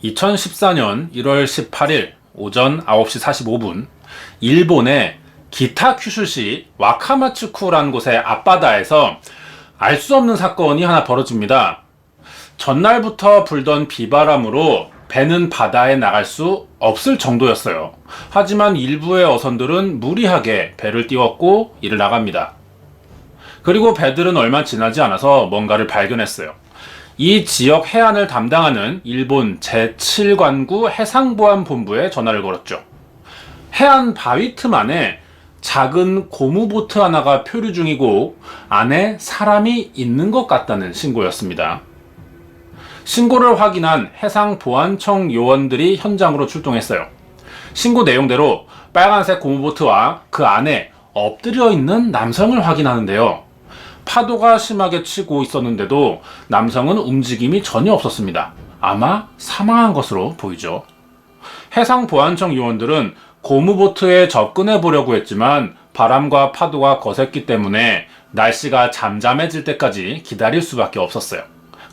2014년 1월 18일 오전 9시 45분 일본의 기타 큐슈시 와카마츠쿠라는 곳의 앞바다에서 알 수 없는 사건이 하나 벌어집니다. 전날부터 불던 비바람으로 배는 바다에 나갈 수 없을 정도였어요. 하지만 일부의 어선들은 무리하게 배를 띄웠고 이를 나갑니다. 그리고 배들은 얼마 지나지 않아서 뭔가를 발견했어요. 이 지역 해안을 담당하는 일본 제7관구 해상보안본부에 전화를 걸었죠. 해안 바위 틈 안에 작은 고무보트 하나가 표류 중이고 안에 사람이 있는 것 같다는 신고였습니다. 신고를 확인한 해상보안청 요원들이 현장으로 출동했어요. 신고 내용대로 빨간색 고무보트와 그 안에 엎드려 있는 남성을 확인하는데요. 파도가 심하게 치고 있었는데도 남성은 움직임이 전혀 없었습니다. 아마 사망한 것으로 보이죠. 해상보안청 요원들은 고무보트에 접근해 보려고 했지만 바람과 파도가 거셌기 때문에 날씨가 잠잠해질 때까지 기다릴 수밖에 없었어요.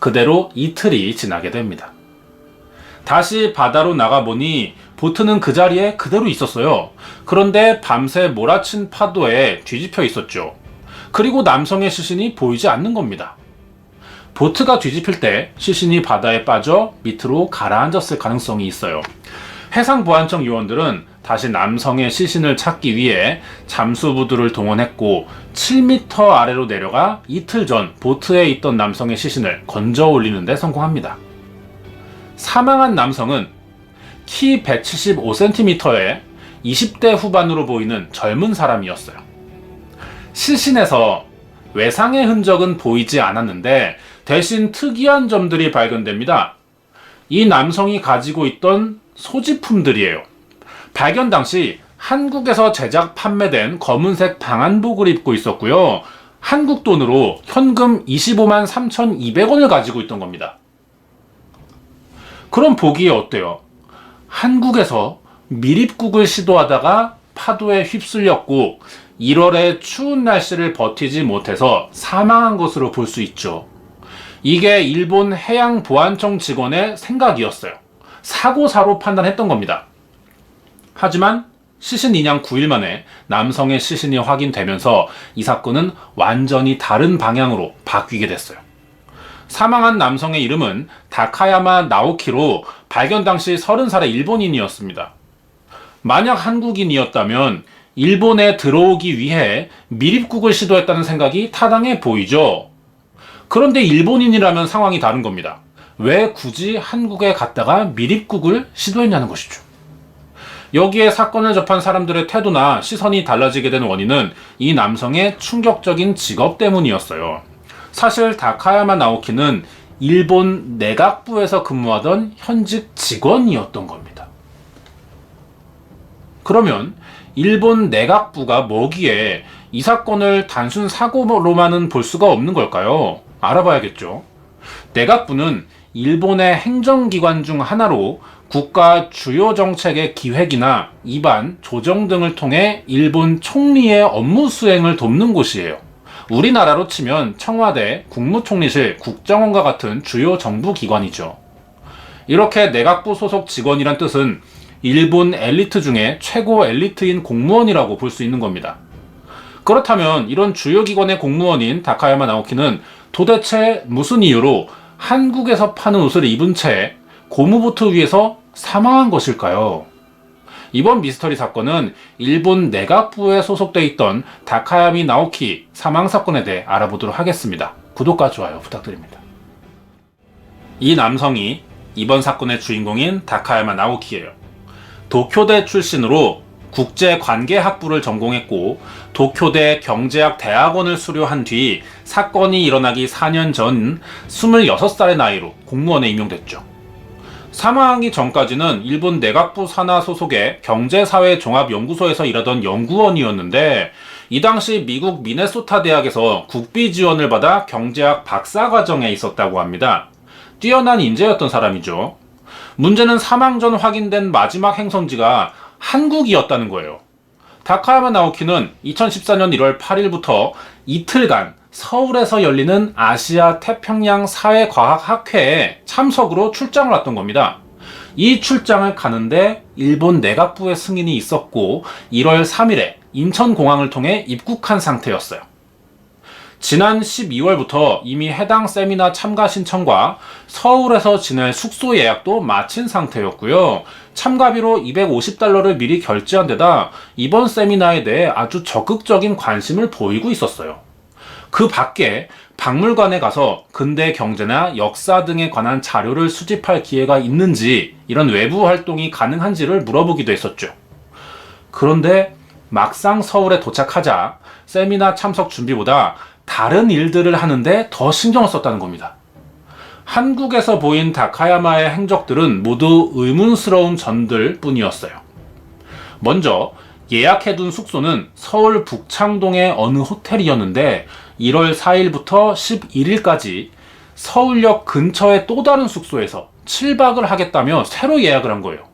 그대로 이틀이 지나게 됩니다. 다시 바다로 나가보니 보트는 그 자리에 그대로 있었어요. 그런데 밤새 몰아친 파도에 뒤집혀 있었죠. 그리고 남성의 시신이 보이지 않는 겁니다. 보트가 뒤집힐 때 시신이 바다에 빠져 밑으로 가라앉았을 가능성이 있어요. 해상보안청 요원들은 다시 남성의 시신을 찾기 위해 잠수부두를 동원했고 7m 아래로 내려가 이틀 전 보트에 있던 남성의 시신을 건져 올리는 데 성공합니다. 사망한 남성은 키 175cm에 20대 후반으로 보이는 젊은 사람이었어요. 시신에서 외상의 흔적은 보이지 않았는데 대신 특이한 점들이 발견됩니다. 이 남성이 가지고 있던 소지품들이에요. 발견 당시 한국에서 제작 판매된 검은색 방한복을 입고 있었고요. 한국 돈으로 현금 25만 3,200원을 가지고 있던 겁니다. 그럼 보기에 어때요? 한국에서 밀입국을 시도하다가 파도에 휩쓸렸고 1월의 추운 날씨를 버티지 못해서 사망한 것으로 볼 수 있죠. 이게 일본 해양보안청 직원의 생각이었어요. 사고사로 판단했던 겁니다. 하지만 시신 인양 9일 만에 남성의 시신이 확인되면서 이 사건은 완전히 다른 방향으로 바뀌게 됐어요. 사망한 남성의 이름은 다카야마 나오키로 발견 당시 30살의 일본인이었습니다. 만약 한국인이었다면 일본에 들어오기 위해 밀입국을 시도했다는 생각이 타당해 보이죠. 그런데 일본인이라면 상황이 다른 겁니다. 왜 굳이 한국에 갔다가 밀입국을 시도했냐는 것이죠. 여기에 사건을 접한 사람들의 태도나 시선이 달라지게 된 원인은 이 남성의 충격적인 직업 때문이었어요. 사실 다카야마 나오키는 일본 내각부에서 근무하던 현직 직원이었던 겁니다. 그러면 일본 내각부가 뭐기에 이 사건을 단순 사고로만은 볼 수가 없는 걸까요? 알아봐야겠죠. 내각부는 일본의 행정기관 중 하나로 국가 주요 정책의 기획이나 입안, 조정 등을 통해 일본 총리의 업무 수행을 돕는 곳이에요. 우리나라로 치면 청와대, 국무총리실, 국정원과 같은 주요 정부 기관이죠. 이렇게 내각부 소속 직원이란 뜻은 일본 엘리트 중에 최고 엘리트인 공무원이라고 볼 수 있는 겁니다. 그렇다면 이런 주요 기관의 공무원인 다카야마 나오키는 도대체 무슨 이유로 한국에서 파는 옷을 입은 채 고무보트 위에서 사망한 것일까요? 이번 미스터리 사건은 일본 내각부에 소속돼 있던 다카야미 나오키 사망 사건에 대해 알아보도록 하겠습니다. 구독과 좋아요 부탁드립니다. 이 남성이 이번 사건의 주인공인 다카야마 나오키예요. 도쿄대 출신으로 국제관계학부를 전공했고 도쿄대 경제학 대학원을 수료한 뒤 사건이 일어나기 4년 전 26살의 나이로 공무원에 임용됐죠. 사망하기 전까지는 일본 내각부 산하 소속의 경제사회종합연구소에서 일하던 연구원이었는데 이 당시 미국 미네소타 대학에서 국비 지원을 받아 경제학 박사과정에 있었다고 합니다. 뛰어난 인재였던 사람이죠. 문제는 사망 전 확인된 마지막 행선지가 한국이었다는 거예요. 다카야마 나오키는 2014년 1월 8일부터 이틀간 서울에서 열리는 아시아 태평양 사회과학학회에 참석으로 출장을 왔던 겁니다. 이 출장을 가는데 일본 내각부의 승인이 있었고 1월 3일에 인천공항을 통해 입국한 상태였어요. 지난 12월부터 이미 해당 세미나 참가 신청과 서울에서 지낼 숙소 예약도 마친 상태였고요. 참가비로 $250를 미리 결제한 데다 이번 세미나에 대해 아주 적극적인 관심을 보이고 있었어요. 그 밖에 박물관에 가서 근대 경제나 역사 등에 관한 자료를 수집할 기회가 있는지, 이런 외부 활동이 가능한지를 물어보기도 했었죠. 그런데 막상 서울에 도착하자 세미나 참석 준비보다 다른 일들을 하는데 더 신경을 썼다는 겁니다. 한국에서 보인 다카야마의 행적들은 모두 의문스러운 점들 뿐이었어요. 먼저 예약해둔 숙소는 서울 북창동의 어느 호텔이었는데 1월 4일부터 11일까지 서울역 근처의 또 다른 숙소에서 7박을 하겠다며 새로 예약을 한 거예요.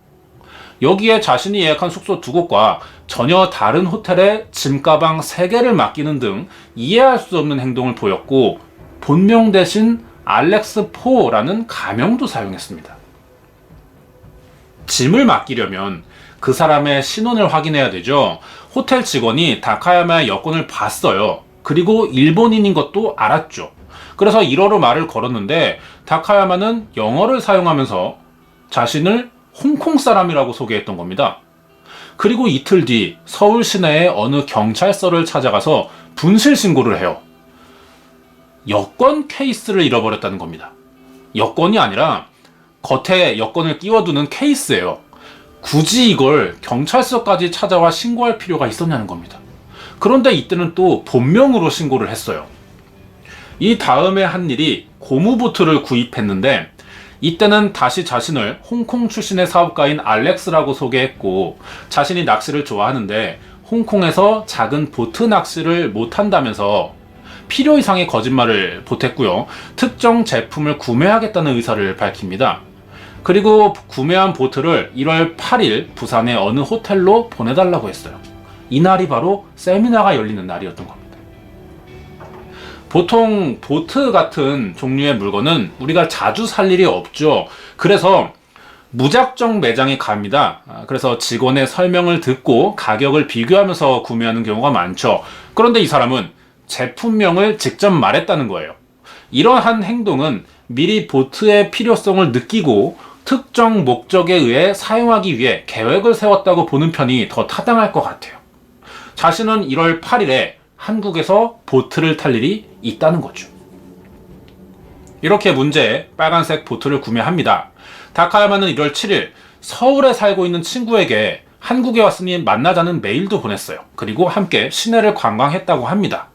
여기에 자신이 예약한 숙소 2곳과 전혀 다른 호텔에 짐가방 3개를 맡기는 등 이해할 수 없는 행동을 보였고, 본명 대신 알렉스4라는 가명도 사용했습니다. 짐을 맡기려면 그 사람의 신원을 확인해야 되죠. 호텔 직원이 다카야마의 여권을 봤어요. 그리고 일본인인 것도 알았죠. 그래서 1어로 말을 걸었는데 다카야마는 영어를 사용하면서 자신을 홍콩 사람이라고 소개했던 겁니다. 그리고 이틀 뒤 서울 시내의 어느 경찰서를 찾아가서 분실 신고를 해요. 여권 케이스를 잃어버렸다는 겁니다. 여권이 아니라 겉에 여권을 끼워두는 케이스예요. 굳이 이걸 경찰서까지 찾아와 신고할 필요가 있었냐는 겁니다. 그런데 이때는 또 본명으로 신고를 했어요. 이 다음에 한 일이 고무보트를 구입했는데, 이때는 다시 자신을 홍콩 출신의 사업가인 알렉스라고 소개했고, 자신이 낚시를 좋아하는데 홍콩에서 작은 보트 낚시를 못한다면서 필요 이상의 거짓말을 보탰고요. 특정 제품을 구매하겠다는 의사를 밝힙니다. 그리고 구매한 보트를 1월 8일 부산의 어느 호텔로 보내달라고 했어요. 이날이 바로 세미나가 열리는 날이었던 겁니다. 보통 보트 같은 종류의 물건은 우리가 자주 살 일이 없죠. 그래서 무작정 매장에 갑니다. 그래서 직원의 설명을 듣고 가격을 비교하면서 구매하는 경우가 많죠. 그런데 이 사람은 제품명을 직접 말했다는 거예요. 이러한 행동은 미리 보트의 필요성을 느끼고 특정 목적에 의해 사용하기 위해 계획을 세웠다고 보는 편이 더 타당할 것 같아요. 자신은 1월 8일에 한국에서 보트를 탈 일이 있다는 거죠. 이렇게 문제의 빨간색 보트를 구매합니다. 다카야마는 1월 7일 서울에 살고 있는 친구에게 한국에 왔으니 만나자는 메일도 보냈어요. 그리고 함께 시내를 관광했다고 합니다.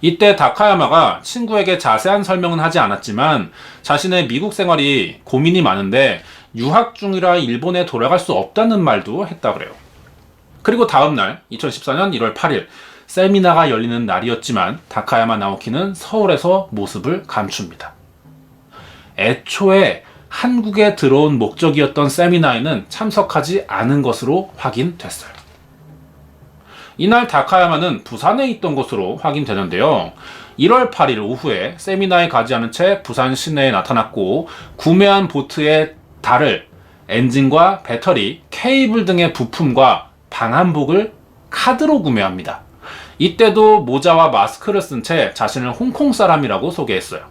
이때 다카야마가 친구에게 자세한 설명은 하지 않았지만 자신의 미국 생활이 고민이 많은데 유학 중이라 일본에 돌아갈 수 없다는 말도 했다 그래요. 그리고 다음날 2014년 1월 8일 세미나가 열리는 날이었지만 다카야마 나오키는 서울에서 모습을 감춥니다. 애초에 한국에 들어온 목적이었던 세미나에는 참석하지 않은 것으로 확인됐어요. 이날 다카야마는 부산에 있던 것으로 확인되는데요. 1월 8일 오후에 세미나에 가지 않은 채 부산 시내에 나타났고, 구매한 보트의 달을, 엔진과 배터리, 케이블 등의 부품과 방한복을 카드로 구매합니다. 이때도 모자와 마스크를 쓴 채 자신을 홍콩 사람이라고 소개했어요.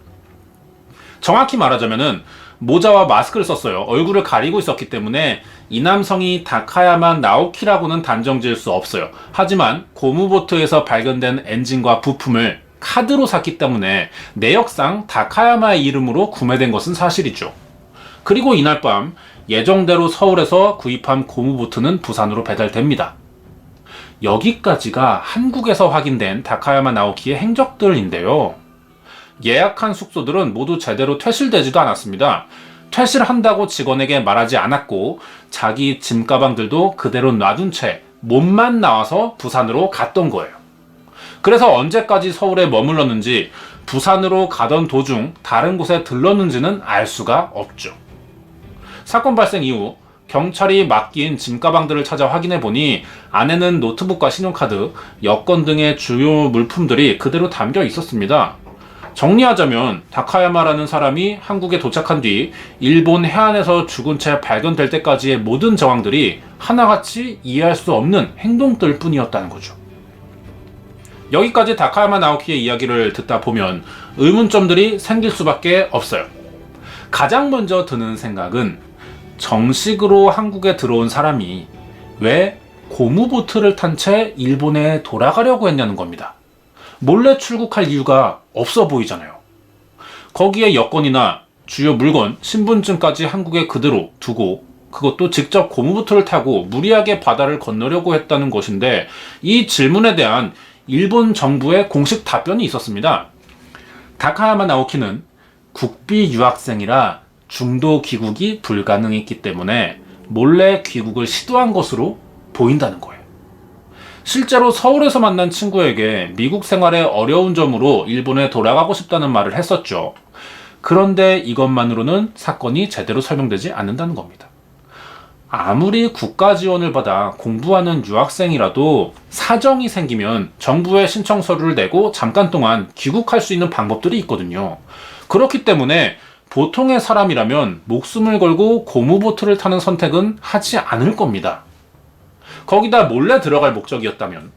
정확히 말하자면은 모자와 마스크를 썼어요. 얼굴을 가리고 있었기 때문에 이 남성이 다카야마 나오키라고는 단정 지을 수 없어요. 하지만 고무보트에서 발견된 엔진과 부품을 카드로 샀기 때문에 내역상 다카야마의 이름으로 구매된 것은 사실이죠. 그리고 이날 밤 예정대로 서울에서 구입한 고무보트는 부산으로 배달됩니다. 여기까지가 한국에서 확인된 다카야마 나오키의 행적들인데요. 예약한 숙소들은 모두 제대로 퇴실되지도 않았습니다. 퇴실한다고 직원에게 말하지 않았고 자기 짐가방들도 그대로 놔둔 채 몸만 나와서 부산으로 갔던 거예요. 그래서 언제까지 서울에 머물렀는지, 부산으로 가던 도중 다른 곳에 들렀는지는 알 수가 없죠. 사건 발생 이후 경찰이 맡긴 짐가방들을 찾아 확인해보니 안에는 노트북과 신용카드, 여권 등의 주요 물품들이 그대로 담겨 있었습니다. 정리하자면 다카야마라는 사람이 한국에 도착한 뒤 일본 해안에서 죽은 채 발견될 때까지의 모든 정황들이 하나같이 이해할 수 없는 행동들 뿐이었다는 거죠. 여기까지 다카야마 나오키의 이야기를 듣다 보면 의문점들이 생길 수밖에 없어요. 가장 먼저 드는 생각은 정식으로 한국에 들어온 사람이 왜 고무보트를 탄 채 일본에 돌아가려고 했냐는 겁니다. 몰래 출국할 이유가 없어 보이잖아요. 거기에 여권이나 주요 물건, 신분증까지 한국에 그대로 두고 그것도 직접 고무보트를 타고 무리하게 바다를 건너려고 했다는 것인데, 이 질문에 대한 일본 정부의 공식 답변이 있었습니다. 다카야마 나오키는 국비 유학생이라 중도 귀국이 불가능했기 때문에 몰래 귀국을 시도한 것으로 보인다는 거예요. 실제로 서울에서 만난 친구에게 미국 생활의 어려운 점으로 일본에 돌아가고 싶다는 말을 했었죠. 그런데 이것만으로는 사건이 제대로 설명되지 않는다는 겁니다. 아무리 국가 지원을 받아 공부하는 유학생이라도 사정이 생기면 정부에 신청 서류를 내고 잠깐 동안 귀국할 수 있는 방법들이 있거든요. 그렇기 때문에 보통의 사람이라면 목숨을 걸고 고무보트를 타는 선택은 하지 않을 겁니다. 거기다 몰래 들어갈 목적이었다면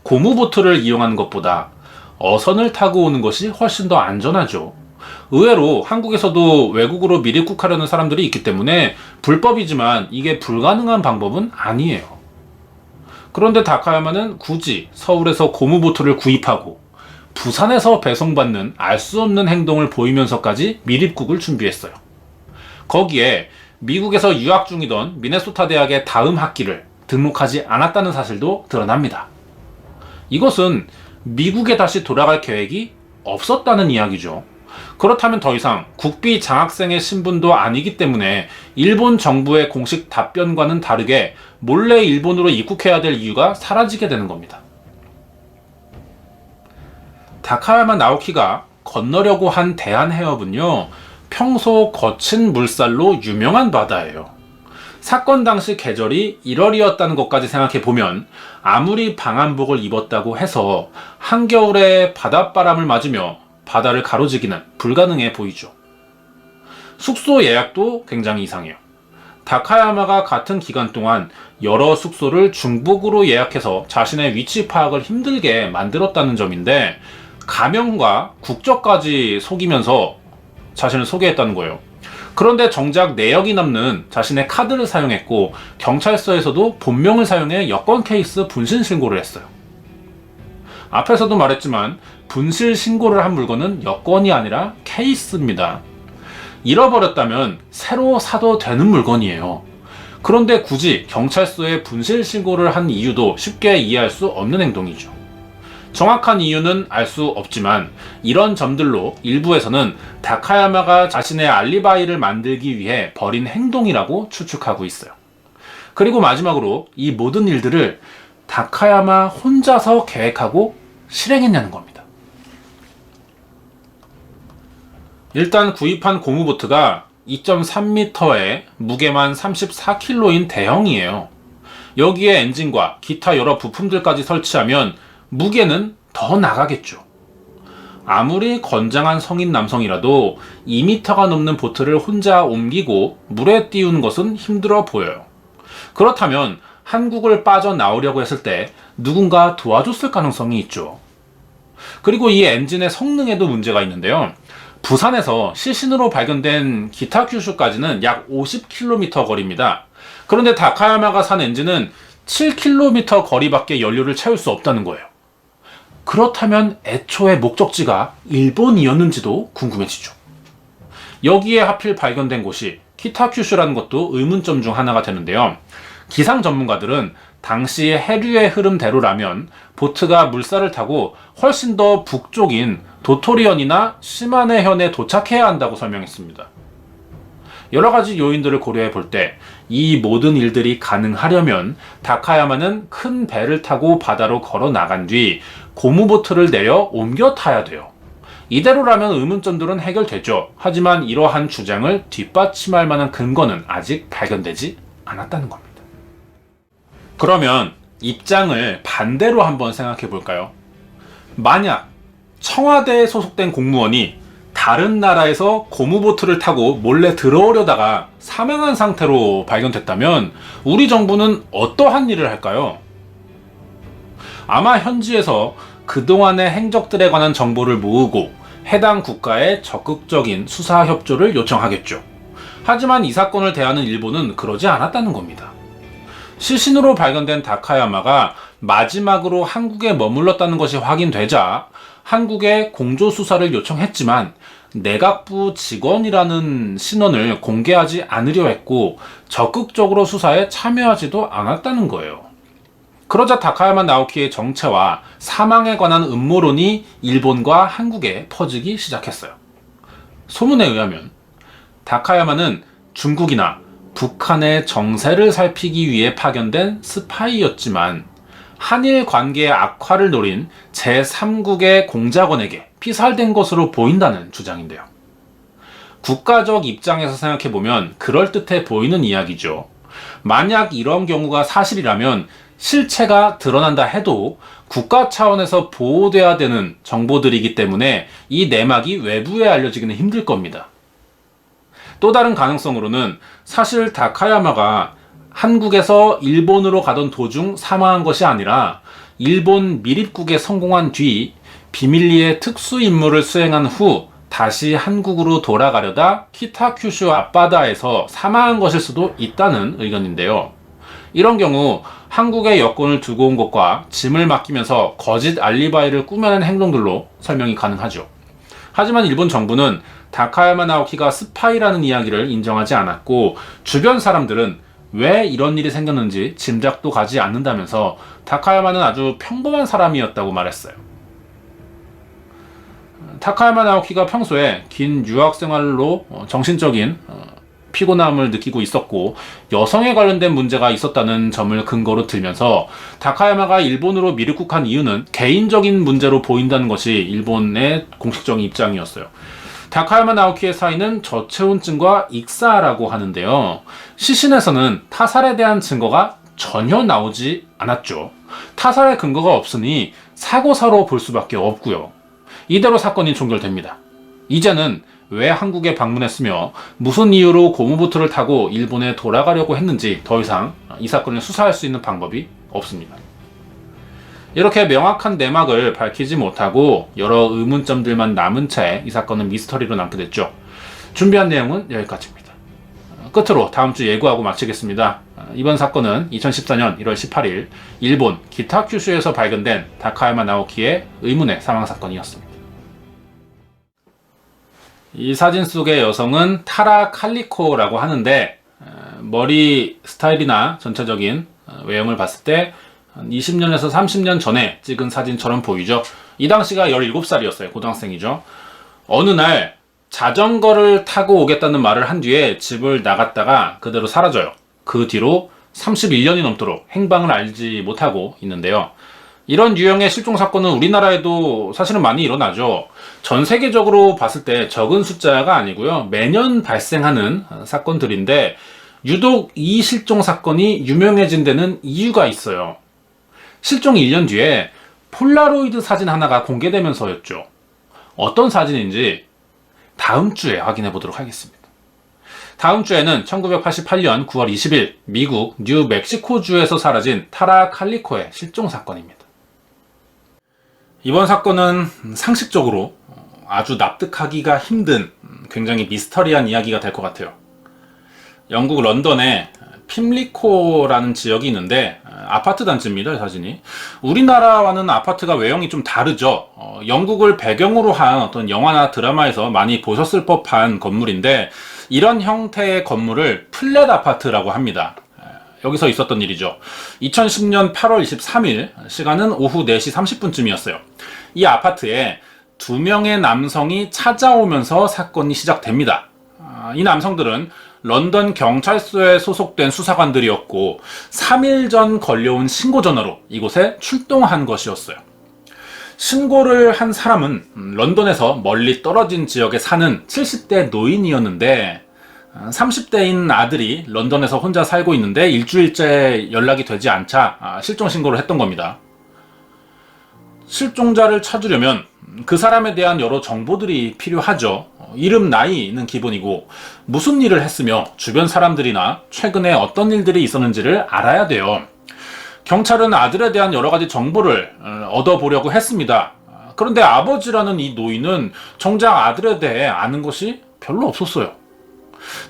고무보트를 이용하는 것보다 어선을 타고 오는 것이 훨씬 더 안전하죠. 의외로 한국에서도 외국으로 미입국하려는 사람들이 있기 때문에 불법이지만 이게 불가능한 방법은 아니에요. 그런데 다카야마는 굳이 서울에서 고무보트를 구입하고 부산에서 배송받는 알 수 없는 행동을 보이면서까지 미입국을 준비했어요. 거기에 미국에서 유학 중이던 미네소타 대학의 다음 학기를 등록하지 않았다는 사실도 드러납니다. 이것은 미국에 다시 돌아갈 계획이 없었다는 이야기죠. 그렇다면 더 이상 국비 장학생의 신분도 아니기 때문에 일본 정부의 공식 답변과는 다르게 몰래 일본으로 입국해야 될 이유가 사라지게 되는 겁니다. 다카야마 나오키가 건너려고 한 대한해협은요, 평소 거친 물살로 유명한 바다예요. 사건 당시 계절이 1월이었다는 것까지 생각해보면 아무리 방한복을 입었다고 해서 한겨울에 바닷바람을 맞으며 바다를 가로지기는 불가능해 보이죠. 숙소 예약도 굉장히 이상해요. 다카야마가 같은 기간 동안 여러 숙소를 중복으로 예약해서 자신의 위치 파악을 힘들게 만들었다는 점인데, 가명과 국적까지 속이면서 자신을 소개했다는 거예요. 그런데 정작 내역이 남는 자신의 카드를 사용했고 경찰서에서도 본명을 사용해 여권 케이스 분실 신고를 했어요. 앞에서도 말했지만 분실 신고를 한 물건은 여권이 아니라 케이스입니다. 잃어버렸다면 새로 사도 되는 물건이에요. 그런데 굳이 경찰서에 분실 신고를 한 이유도 쉽게 이해할 수 없는 행동이죠. 정확한 이유는 알 수 없지만 이런 점들로 일부에서는 다카야마가 자신의 알리바이를 만들기 위해 벌인 행동이라고 추측하고 있어요. 그리고 마지막으로 이 모든 일들을 다카야마 혼자서 계획하고 실행했냐는 겁니다. 일단 구입한 고무보트가 2.3m에 무게만 34kg인 대형이에요. 여기에 엔진과 기타 여러 부품들까지 설치하면 무게는 더 나가겠죠. 아무리 건장한 성인 남성이라도 2m가 넘는 보트를 혼자 옮기고 물에 띄우는 것은 힘들어 보여요. 그렇다면 한국을 빠져나오려고 했을 때 누군가 도와줬을 가능성이 있죠. 그리고 이 엔진의 성능에도 문제가 있는데요. 부산에서 시신으로 발견된 기타큐슈까지는 약 50km 거리입니다. 그런데 다카야마가 산 엔진은 7km 거리밖에 연료를 채울 수 없다는 거예요. 그렇다면 애초에 목적지가 일본이었는지도 궁금해지죠. 여기에 하필 발견된 곳이 키타큐슈라는 것도 의문점 중 하나가 되는데요. 기상 전문가들은 당시 해류의 흐름대로라면 보트가 물살을 타고 훨씬 더 북쪽인 도토리현이나 시마네현에 도착해야 한다고 설명했습니다. 여러 가지 요인들을 고려해 볼 때 이 모든 일들이 가능하려면 다카야마는 큰 배를 타고 바다로 걸어 나간 뒤 고무보트를 내려 옮겨 타야 돼요. 이대로라면 의문점들은 해결되죠. 하지만 이러한 주장을 뒷받침할 만한 근거는 아직 발견되지 않았다는 겁니다. 그러면 입장을 반대로 한번 생각해 볼까요? 만약 청와대에 소속된 공무원이 다른 나라에서 고무보트를 타고 몰래 들어오려다가 사망한 상태로 발견됐다면 우리 정부는 어떠한 일을 할까요? 아마 현지에서 그동안의 행적들에 관한 정보를 모으고 해당 국가에 적극적인 수사 협조를 요청하겠죠. 하지만 이 사건을 대하는 일본은 그러지 않았다는 겁니다. 시신으로 발견된 다카야마가 마지막으로 한국에 머물렀다는 것이 확인되자 한국에 공조수사를 요청했지만 내각부 직원이라는 신원을 공개하지 않으려 했고 적극적으로 수사에 참여하지도 않았다는 거예요. 그러자 다카야마 나오키의 정체와 사망에 관한 음모론이 일본과 한국에 퍼지기 시작했어요. 소문에 의하면 다카야마는 중국이나 북한의 정세를 살피기 위해 파견된 스파이였지만 한일 관계의 악화를 노린 제3국의 공작원에게 피살된 것으로 보인다는 주장인데요. 국가적 입장에서 생각해보면 그럴듯해 보이는 이야기죠. 만약 이런 경우가 사실이라면 실체가 드러난다 해도 국가 차원에서 보호돼야 되는 정보들이기 때문에 이 내막이 외부에 알려지기는 힘들 겁니다. 또 다른 가능성으로는 사실 다카야마가 한국에서 일본으로 가던 도중 사망한 것이 아니라 일본 밀입국에 성공한 뒤 비밀리에 특수 임무를 수행한 후 다시 한국으로 돌아가려다 키타큐슈 앞바다에서 사망한 것일 수도 있다는 의견인데요. 이런 경우 한국에 여권을 두고 온 것과 짐을 맡기면서 거짓 알리바이를 꾸며낸 행동들로 설명이 가능하죠. 하지만 일본 정부는 다카야마 나오키가 스파이라는 이야기를 인정하지 않았고 주변 사람들은 왜 이런 일이 생겼는지 짐작도 가지 않는다면서 다카야마는 아주 평범한 사람이었다고 말했어요. 다카야마 나오키가 평소에 긴 유학 생활로 정신적인 피곤함을 느끼고 있었고 여성에 관련된 문제가 있었다는 점을 근거로 들면서 다카야마가 일본으로 미륵국한 이유는 개인적인 문제로 보인다는 것이 일본의 공식적인 입장이었어요. 다카야마 나오키의 사인은 저체온증과 익사라고 하는데요. 시신에서는 타살에 대한 증거가 전혀 나오지 않았죠. 타살의 근거가 없으니 사고사로 볼 수밖에 없고요. 이대로 사건이 종결됩니다. 이제는 왜 한국에 방문했으며 무슨 이유로 고무보트를 타고 일본에 돌아가려고 했는지 더 이상 이 사건을 수사할 수 있는 방법이 없습니다. 이렇게 명확한 내막을 밝히지 못하고 여러 의문점들만 남은 채 이 사건은 미스터리로 남게 됐죠. 준비한 내용은 여기까지입니다. 끝으로 다음 주 예고하고 마치겠습니다. 이번 사건은 2014년 1월 18일 일본 기타큐슈에서 발견된 다카야마 나오키의 의문의 사망 사건이었습니다. 이 사진 속의 여성은 타라 칼리코라고 하는데 머리 스타일이나 전체적인 외형을 봤을 때 20년에서 30년 전에 찍은 사진처럼 보이죠. 이 당시가 17살이었어요. 고등학생이죠. 어느 날 자전거를 타고 오겠다는 말을 한 뒤에 집을 나갔다가 그대로 사라져요. 그 뒤로 31년이 넘도록 행방을 알지 못하고 있는데요. 이런 유형의 실종 사건은 우리나라에도 사실은 많이 일어나죠. 전 세계적으로 봤을 때 적은 숫자가 아니고요. 매년 발생하는 사건들인데 유독 이 실종 사건이 유명해진 데는 이유가 있어요. 실종 1년 뒤에 폴라로이드 사진 하나가 공개되면서였죠. 어떤 사진인지 다음 주에 확인해 보도록 하겠습니다. 다음 주에는 1988년 9월 20일 미국 뉴멕시코주에서 사라진 타라 칼리코의 실종 사건입니다. 이번 사건은 상식적으로 아주 납득하기가 힘든 굉장히 미스터리한 이야기가 될 것 같아요. 영국 런던에 핌리코라는 지역이 있는데 아파트 단지입니다. 이 사진이. 우리나라와는 아파트가 외형이 좀 다르죠. 영국을 배경으로 한 어떤 영화나 드라마에서 많이 보셨을 법한 건물인데 이런 형태의 건물을 플랫 아파트라고 합니다. 여기서 있었던 일이죠. 2010년 8월 23일 시간은 오후 4시 30분쯤이었어요. 이 아파트에 2명의 남성이 찾아오면서 사건이 시작됩니다. 이 남성들은 런던 경찰서에 소속된 수사관들이었고 3일 전 걸려온 신고 전화로 이곳에 출동한 것이었어요. 신고를 한 사람은 런던에서 멀리 떨어진 지역에 사는 70대 노인이었는데 30대인 아들이 런던에서 혼자 살고 있는데 일주일째 연락이 되지 않자 실종 신고를 했던 겁니다. 실종자를 찾으려면 그 사람에 대한 여러 정보들이 필요하죠. 이름, 나이는 기본이고 무슨 일을 했으며 주변 사람들이나 최근에 어떤 일들이 있었는지를 알아야 돼요. 경찰은 아들에 대한 여러 가지 정보를 얻어보려고 했습니다. 그런데 아버지라는 이 노인은 정작 아들에 대해 아는 것이 별로 없었어요.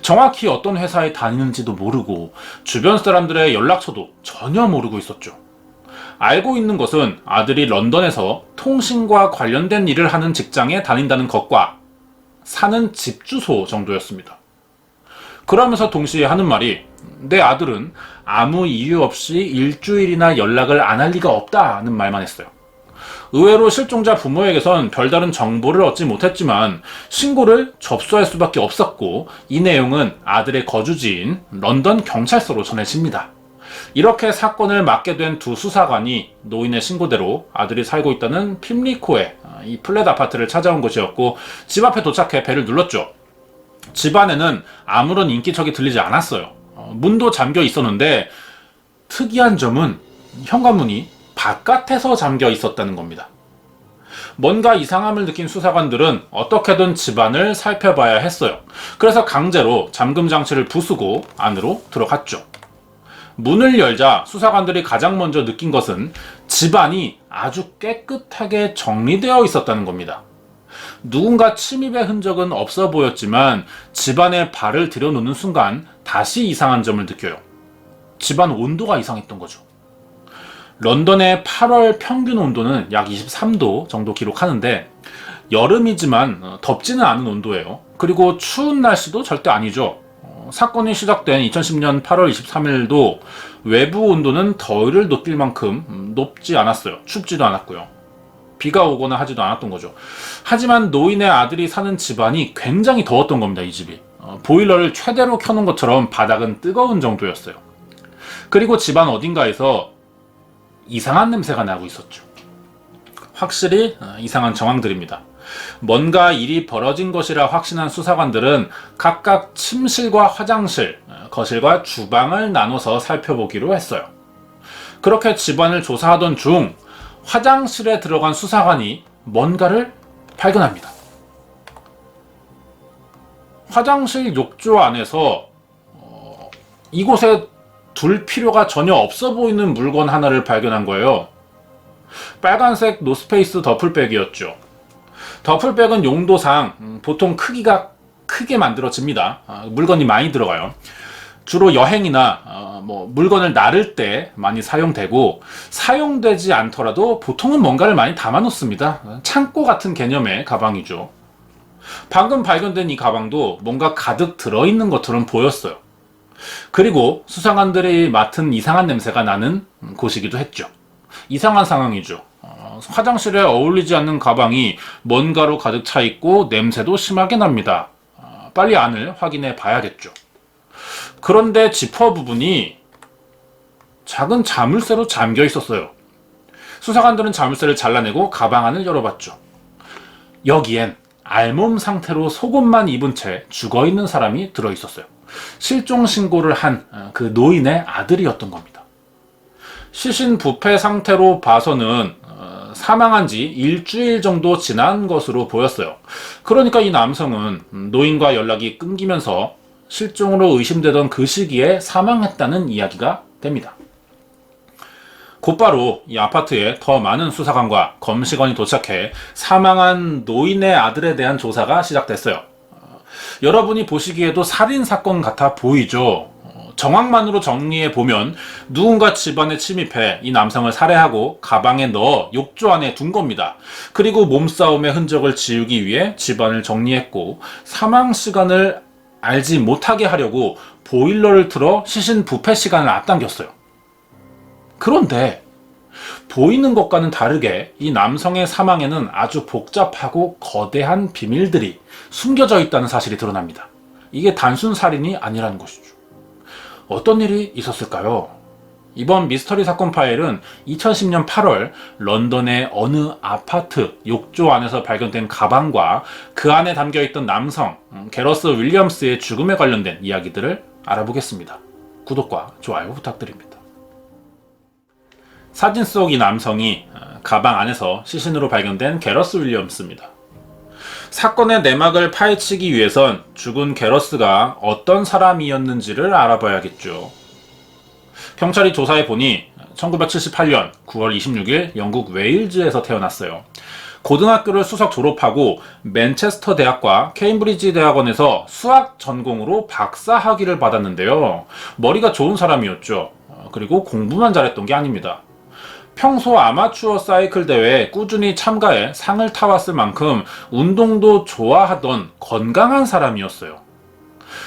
정확히 어떤 회사에 다니는지도 모르고 주변 사람들의 연락처도 전혀 모르고 있었죠. 알고 있는 것은 아들이 런던에서 통신과 관련된 일을 하는 직장에 다닌다는 것과 사는 집 주소 정도였습니다. 그러면서 동시에 하는 말이 내 아들은 아무 이유 없이 일주일이나 연락을 안 할 리가 없다는 말만 했어요. 의외로 실종자 부모에게선 별다른 정보를 얻지 못했지만 신고를 접수할 수밖에 없었고 이 내용은 아들의 거주지인 런던 경찰서로 전해집니다. 이렇게 사건을 맡게 된 두 수사관이 노인의 신고대로 아들이 살고 있다는 핌리코의 이 플랫 아파트를 찾아온 것이었고 집 앞에 도착해 벨을 눌렀죠. 집 안에는 아무런 인기척이 들리지 않았어요. 문도 잠겨 있었는데 특이한 점은 현관문이 바깥에서 잠겨 있었다는 겁니다. 뭔가 이상함을 느낀 수사관들은 어떻게든 집안을 살펴봐야 했어요. 그래서 강제로 잠금 장치를 부수고 안으로 들어갔죠. 문을 열자 수사관들이 가장 먼저 느낀 것은 집안이 아주 깨끗하게 정리되어 있었다는 겁니다. 누군가 침입의 흔적은 없어 보였지만 집안에 발을 들여놓는 순간 다시 이상한 점을 느껴요. 집안 온도가 이상했던 거죠. 런던의 8월 평균 온도는 약 23도 정도 기록하는데 여름이지만 덥지는 않은 온도예요. 그리고 추운 날씨도 절대 아니죠. 사건이 시작된 2010년 8월 23일도 외부 온도는 더위를 느낄 만큼 높지 않았어요. 춥지도 않았고요. 비가 오거나 하지도 않았던 거죠. 하지만 노인의 아들이 사는 집안이 굉장히 더웠던 겁니다. 이 집이. 보일러를 최대로 켜놓은 것처럼 바닥은 뜨거운 정도였어요. 그리고 집안 어딘가에서 이상한 냄새가 나고 있었죠. 확실히 이상한 정황들입니다. 뭔가 일이 벌어진 것이라 확신한 수사관들은 각각 침실과 화장실, 거실과 주방을 나눠서 살펴보기로 했어요. 그렇게 집안을 조사하던 중 화장실에 들어간 수사관이 뭔가를 발견합니다. 화장실 욕조 안에서 이곳에 둘 필요가 전혀 없어 보이는 물건 하나를 발견한 거예요. 빨간색 노스페이스 더플백이었죠. 더플백은 용도상 보통 크기가 크게 만들어집니다. 물건이 많이 들어가요. 주로 여행이나 물건을 나를 때 많이 사용되고 사용되지 않더라도 보통은 뭔가를 많이 담아놓습니다. 창고 같은 개념의 가방이죠. 방금 발견된 이 가방도 뭔가 가득 들어있는 것처럼 보였어요. 그리고 수사관들이 맡은 이상한 냄새가 나는 곳이기도 했죠. 이상한 상황이죠. 화장실에 어울리지 않는 가방이 뭔가로 가득 차 있고 냄새도 심하게 납니다. 빨리 안을 확인해 봐야겠죠. 그런데 지퍼 부분이 작은 자물쇠로 잠겨 있었어요. 수사관들은 자물쇠를 잘라내고 가방 안을 열어봤죠. 여기엔 알몸 상태로 속옷만 입은 채 죽어있는 사람이 들어있었어요. 실종 신고를 한 그 노인의 아들이었던 겁니다. 시신 부패 상태로 봐서는 사망한 지 일주일 정도 지난 것으로 보였어요. 그러니까 이 남성은 노인과 연락이 끊기면서 실종으로 의심되던 그 시기에 사망했다는 이야기가 됩니다. 곧바로 이 아파트에 더 많은 수사관과 검시관이 도착해 사망한 노인의 아들에 대한 조사가 시작됐어요. 여러분이 보시기에도 살인사건 같아 보이죠? 정황만으로 정리해보면 누군가 집안에 침입해 이 남성을 살해하고 가방에 넣어 욕조 안에 둔 겁니다. 그리고 몸싸움의 흔적을 지우기 위해 집안을 정리했고 사망 시간을 알지 못하게 하려고 보일러를 틀어 시신 부패 시간을 앞당겼어요. 그런데 보이는 것과는 다르게 이 남성의 사망에는 아주 복잡하고 거대한 비밀들이 숨겨져 있다는 사실이 드러납니다. 이게 단순 살인이 아니라는 것이죠. 어떤 일이 있었을까요? 이번 미스터리 사건 파일은 2010년 8월 런던의 어느 아파트 욕조 안에서 발견된 가방과 그 안에 담겨있던 남성 게러스 윌리엄스의 죽음에 관련된 이야기들을 알아보겠습니다. 구독과 좋아요 부탁드립니다. 사진 속 이 남성이 가방 안에서 시신으로 발견된 게러스 윌리엄스입니다. 사건의 내막을 파헤치기 위해선 죽은 게러스가 어떤 사람이었는지를 알아봐야겠죠. 경찰이 조사해 보니 1978년 9월 26일 영국 웨일즈에서 태어났어요. 고등학교를 수석 졸업하고 맨체스터 대학과 케임브리지 대학원에서 수학 전공으로 박사 학위를 받았는데요. 머리가 좋은 사람이었죠. 그리고 공부만 잘했던 게 아닙니다. 평소 아마추어 사이클 대회에 꾸준히 참가해 상을 타왔을 만큼 운동도 좋아하던 건강한 사람이었어요.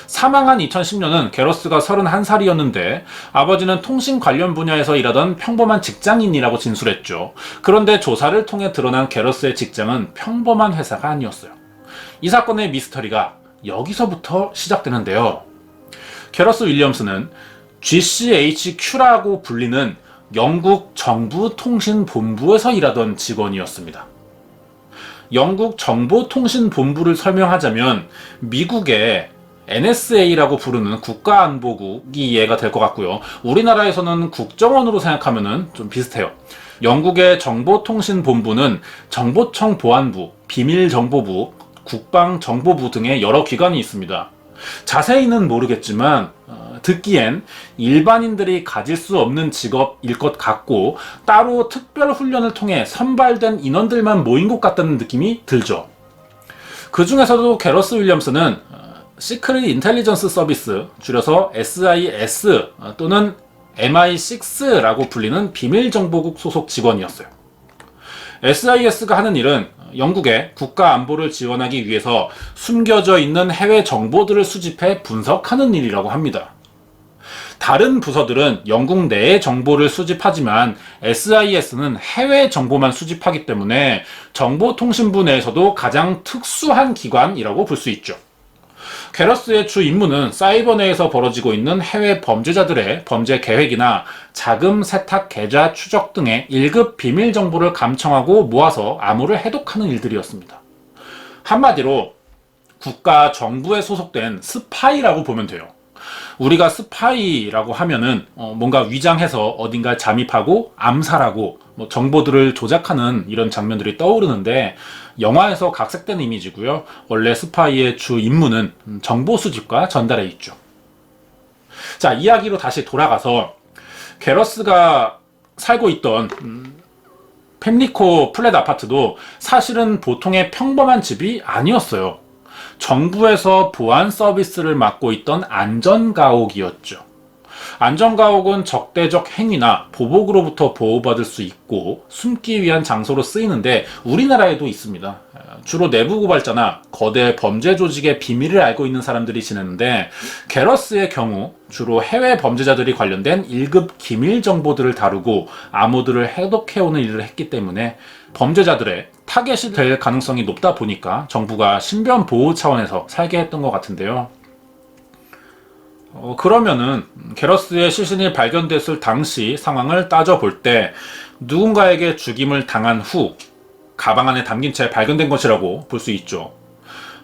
사망한 2010년은 게러스가 31살이었는데 아버지는 통신 관련 분야에서 일하던 평범한 직장인이라고 진술했죠. 그런데 조사를 통해 드러난 게러스의 직장은 평범한 회사가 아니었어요. 이 사건의 미스터리가 여기서부터 시작되는데요. 게러스 윌리엄스는 GCHQ라고 불리는 영국 정부통신본부에서 일하던 직원이었습니다. 영국 정보통신본부를 설명하자면 미국의 NSA라고 부르는 국가안보국이 이해가 될 것 같고요. 우리나라에서는 국정원으로 생각하면 좀 비슷해요. 영국의 정보통신본부는 정보청 보안부, 비밀정보부, 국방정보부 등의 여러 기관이 있습니다. 자세히는 모르겠지만 듣기엔 일반인들이 가질 수 없는 직업일 것 같고 따로 특별 훈련을 통해 선발된 인원들만 모인 것 같다는 느낌이 들죠. 그 중에서도 게러스 윌리엄스는 시크릿 인텔리전스 서비스, 줄여서 SIS 또는 MI6라고 불리는 비밀정보국 소속 직원이었어요. SIS가 하는 일은 영국의 국가 안보를 지원하기 위해서 숨겨져 있는 해외 정보들을 수집해 분석하는 일이라고 합니다. 다른 부서들은 영국 내의 정보를 수집하지만 SIS는 해외 정보만 수집하기 때문에 정보통신부 내에서도 가장 특수한 기관이라고 볼 수 있죠. 게러스의 주 임무는 사이버 내에서 벌어지고 있는 해외 범죄자들의 범죄 계획이나 자금 세탁 계좌 추적 등의 1급 비밀 정보를 감청하고 모아서 암호를 해독하는 일들이었습니다. 한마디로 국가 정부에 소속된 스파이라고 보면 돼요. 우리가 스파이라고 하면은 뭔가 위장해서 어딘가 잠입하고 암살하고 정보들을 조작하는 이런 장면들이 떠오르는데 영화에서 각색된 이미지고요. 원래 스파이의 주 임무는 정보 수집과 전달에 있죠. 자, 이야기로 다시 돌아가서 게러스가 살고 있던 팹리코 플랫 아파트도 사실은 보통의 평범한 집이 아니었어요. 정부에서 보안 서비스를 맡고 있던 안전가옥이었죠. 안전가옥은 적대적 행위나 보복으로부터 보호받을 수 있고 숨기 위한 장소로 쓰이는데 우리나라에도 있습니다. 주로 내부 고발자나 거대 범죄 조직의 비밀을 알고 있는 사람들이 지내는데 게러스의 경우 주로 해외 범죄자들이 관련된 1급 기밀 정보들을 다루고 암호들을 해독해오는 일을 했기 때문에 범죄자들의 타겟이 될 가능성이 높다 보니까 정부가 신변 보호 차원에서 살게 했던 것 같은데요. 그러면은 게러스의 시신이 발견됐을 당시 상황을 따져볼 때 누군가에게 죽임을 당한 후 가방 안에 담긴 채 발견된 것이라고 볼 수 있죠.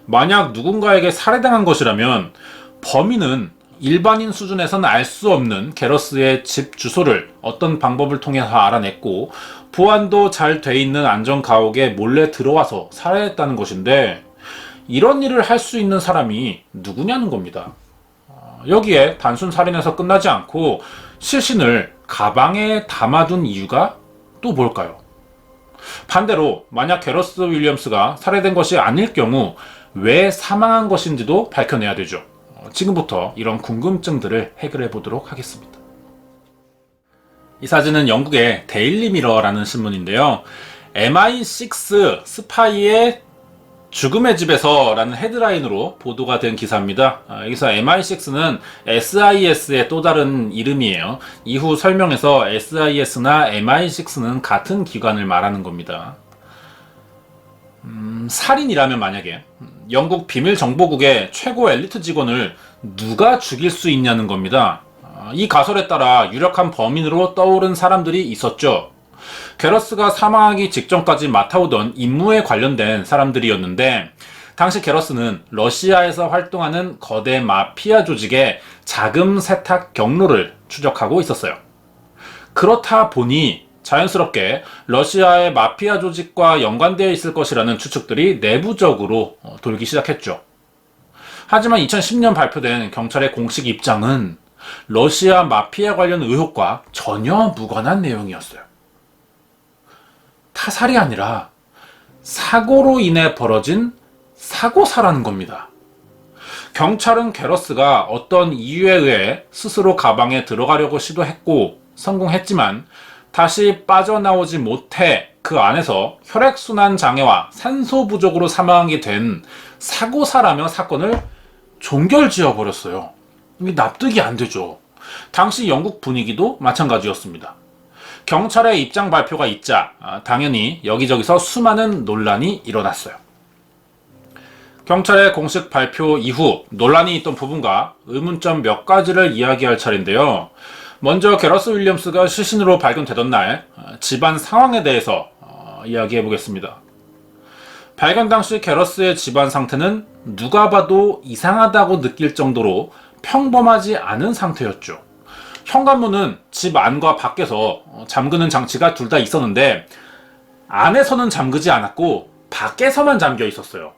만약 누군가에게 살해당한 것이라면 범인은 일반인 수준에서는 알 수 없는 게러스의 집 주소를 어떤 방법을 통해서 알아냈고 보안도 잘 돼 있는 안전가옥에 몰래 들어와서 살해했다는 것인데 이런 일을 할 수 있는 사람이 누구냐는 겁니다. 여기에 단순 살인에서 끝나지 않고 시신을 가방에 담아둔 이유가 또 뭘까요? 반대로 만약 게러스 윌리엄스가 살해된 것이 아닐 경우 왜 사망한 것인지도 밝혀내야 되죠. 지금부터 이런 궁금증들을 해결해 보도록 하겠습니다. 이 사진은 영국의 데일리 미러라는 신문인데요. MI6 스파이의 죽음의 집에서 라는 헤드라인으로 보도가 된 기사입니다. 여기서 MI6는 SIS의 또 다른 이름이에요. 이후 설명에서 SIS나 MI6는 같은 기관을 말하는 겁니다. 살인이라면 만약에 영국 비밀정보국의 최고 엘리트 직원을 누가 죽일 수 있냐는 겁니다. 이 가설에 따라 유력한 범인으로 떠오른 사람들이 있었죠. 게러스가 사망하기 직전까지 맡아오던 임무에 관련된 사람들이었는데 당시 게러스는 러시아에서 활동하는 거대 마피아 조직의 자금 세탁 경로를 추적하고 있었어요. 그렇다 보니 자연스럽게 러시아의 마피아 조직과 연관되어 있을 것이라는 추측들이 내부적으로 돌기 시작했죠. 하지만 2010년 발표된 경찰의 공식 입장은 러시아 마피아 관련 의혹과 전혀 무관한 내용이었어요. 타살이 아니라 사고로 인해 벌어진 사고사라는 겁니다. 경찰은 게러스가 어떤 이유에 의해 스스로 가방에 들어가려고 시도했고 성공했지만 다시 빠져나오지 못해 그 안에서 혈액순환 장애와 산소 부족으로 사망하게 된 사고사라며 사건을 종결지어 버렸어요. 이게 납득이 안 되죠. 당시 영국 분위기도 마찬가지였습니다. 경찰의 입장 발표가 있자 당연히 여기저기서 수많은 논란이 일어났어요. 경찰의 공식 발표 이후 논란이 있던 부분과 의문점 몇 가지를 이야기할 차례인데요. 먼저 게러스 윌리엄스가 시신으로 발견되던 날 집안 상황에 대해서 이야기해 보겠습니다. 발견 당시 게러스의 집안 상태는 누가 봐도 이상하다고 느낄 정도로 평범하지 않은 상태였죠. 현관문은 집 안과 밖에서 잠그는 장치가 둘 다 있었는데 안에서는 잠그지 않았고 밖에서만 잠겨 있었어요.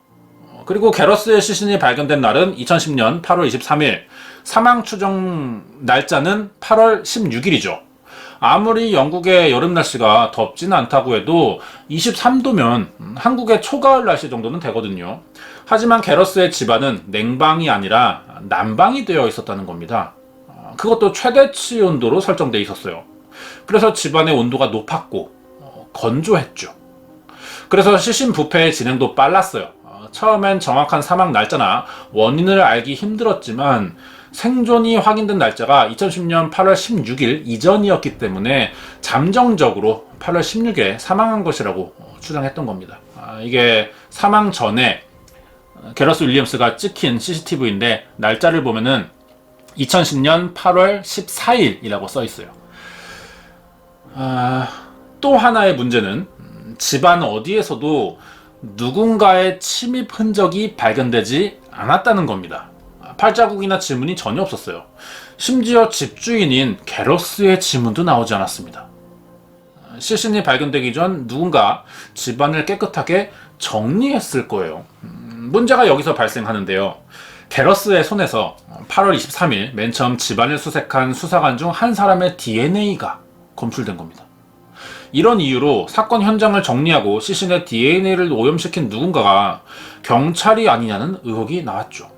그리고 게러스의 시신이 발견된 날은 2010년 8월 23일, 사망 추정 날짜는 8월 16일이죠. 아무리 영국의 여름 날씨가 덥진 않다고 해도 23도면 한국의 초가을 날씨 정도는 되거든요. 하지만 게러스의 집안은 냉방이 아니라 난방이 되어 있었다는 겁니다. 그것도 최대치 온도로 설정되어 있었어요. 그래서 집안의 온도가 높았고 건조했죠. 그래서 시신 부패의 진행도 빨랐어요. 처음엔 정확한 사망 날짜나 원인을 알기 힘들었지만 생존이 확인된 날짜가 2010년 8월 16일 이전이었기 때문에 잠정적으로 8월 16일에 사망한 것이라고 추정했던 겁니다. 이게 사망 전에 게러스 윌리엄스가 찍힌 CCTV인데 날짜를 보면은 2010년 8월 14일이라고 써 있어요. 또 하나의 문제는 집안 어디에서도 누군가의 침입 흔적이 발견되지 않았다는 겁니다. 팔자국이나 지문이 전혀 없었어요. 심지어 집주인인 게러스의 지문도 나오지 않았습니다. 시신이 발견되기 전 누군가 집안을 깨끗하게 정리했을 거예요. 문제가 여기서 발생하는데요. 게러스의 손에서 8월 23일 맨 처음 집안을 수색한 수사관 중 한 사람의 DNA가 검출된 겁니다. 이런 이유로 사건 현장을 정리하고 시신의 DNA를 오염시킨 누군가가 경찰이 아니냐는 의혹이 나왔죠.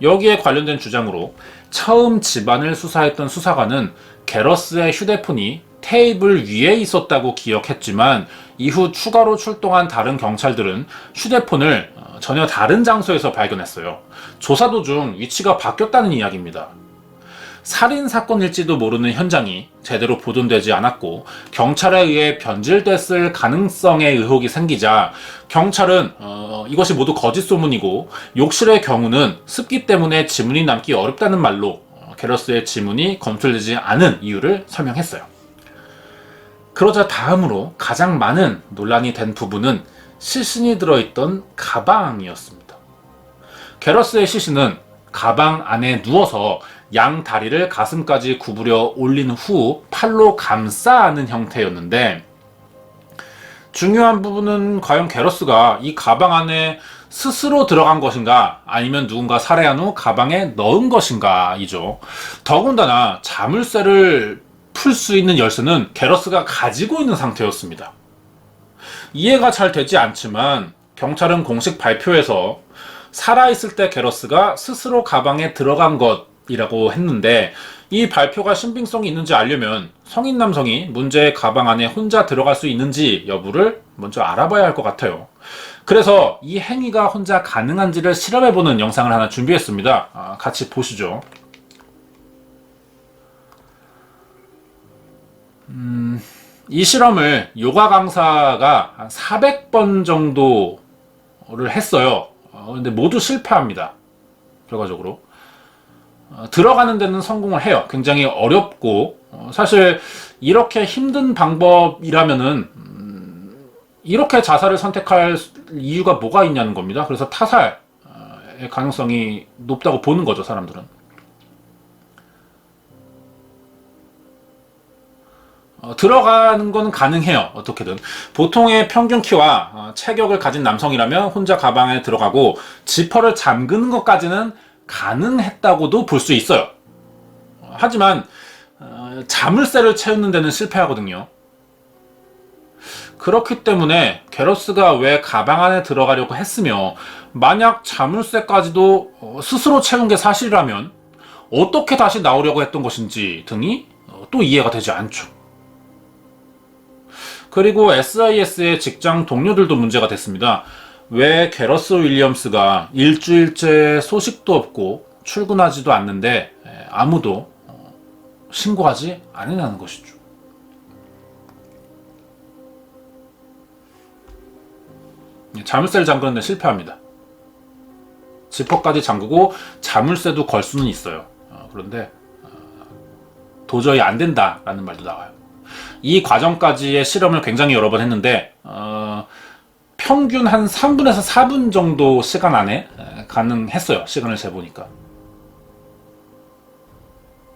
여기에 관련된 주장으로 처음 집안을 수사했던 수사관은 게러스의 휴대폰이 테이블 위에 있었다고 기억했지만 이후 추가로 출동한 다른 경찰들은 휴대폰을 전혀 다른 장소에서 발견했어요. 조사 도중 위치가 바뀌었다는 이야기입니다. 살인사건일지도 모르는 현장이 제대로 보존되지 않았고 경찰에 의해 변질됐을 가능성의 의혹이 생기자 경찰은 이것이 모두 거짓 소문이고 욕실의 경우는 습기 때문에 지문이 남기 어렵다는 말로 게러스의 지문이 검출되지 않은 이유를 설명했어요. 그러자 다음으로 가장 많은 논란이 된 부분은 시신이 들어있던 가방이었습니다. 게러스의 시신은 가방 안에 누워서 양 다리를 가슴까지 구부려 올린 후 팔로 감싸 안은 형태였는데 중요한 부분은 과연 게러스가 이 가방 안에 스스로 들어간 것인가 아니면 누군가 살해한 후 가방에 넣은 것인가 이죠. 더군다나 자물쇠를 풀 수 있는 열쇠는 게러스가 가지고 있는 상태였습니다. 이해가 잘 되지 않지만 경찰은 공식 발표에서 살아있을 때 게러스가 스스로 가방에 들어간 것이라고 했는데 이 발표가 신빙성이 있는지 알려면 성인 남성이 문제의 가방 안에 혼자 들어갈 수 있는지 여부를 먼저 알아봐야 할 것 같아요. 그래서 이 행위가 혼자 가능한지를 실험해보는 영상을 하나 준비했습니다. 같이 보시죠. 이 실험을 요가 강사가 한 400번 정도를 했어요. 근데 모두 실패합니다. 결과적으로. 들어가는 데는 성공을 해요. 굉장히 어렵고, 사실 이렇게 힘든 방법이라면은, 이렇게 자살을 선택할 이유가 뭐가 있냐는 겁니다. 그래서 타살의 가능성이 높다고 보는 거죠, 사람들은. 들어가는 건 가능해요. 어떻게든. 보통의 평균 키와 체격을 가진 남성이라면 혼자 가방에 들어가고 지퍼를 잠그는 것까지는 가능했다고도 볼 수 있어요. 하지만 자물쇠를 채우는 데는 실패하거든요. 그렇기 때문에 게러스가 왜 가방 안에 들어가려고 했으며, 만약 자물쇠까지도 스스로 채운 게 사실이라면 어떻게 다시 나오려고 했던 것인지 등이 또 이해가 되지 않죠. 그리고 SIS의 직장 동료들도 문제가 됐습니다. 왜 게러스 윌리엄스가 일주일째 소식도 없고 출근하지도 않는데 아무도 신고하지 않으냐는 것이죠. 자물쇠를 잠그는데 실패합니다. 지퍼까지 잠그고 자물쇠도 걸 수는 있어요. 그런데 도저히 안 된다라는 말도 나와요. 이 과정까지의 실험을 굉장히 여러 번 했는데 평균 한 3분에서 4분 정도 시간 안에 가능했어요. 시간을 재보니까.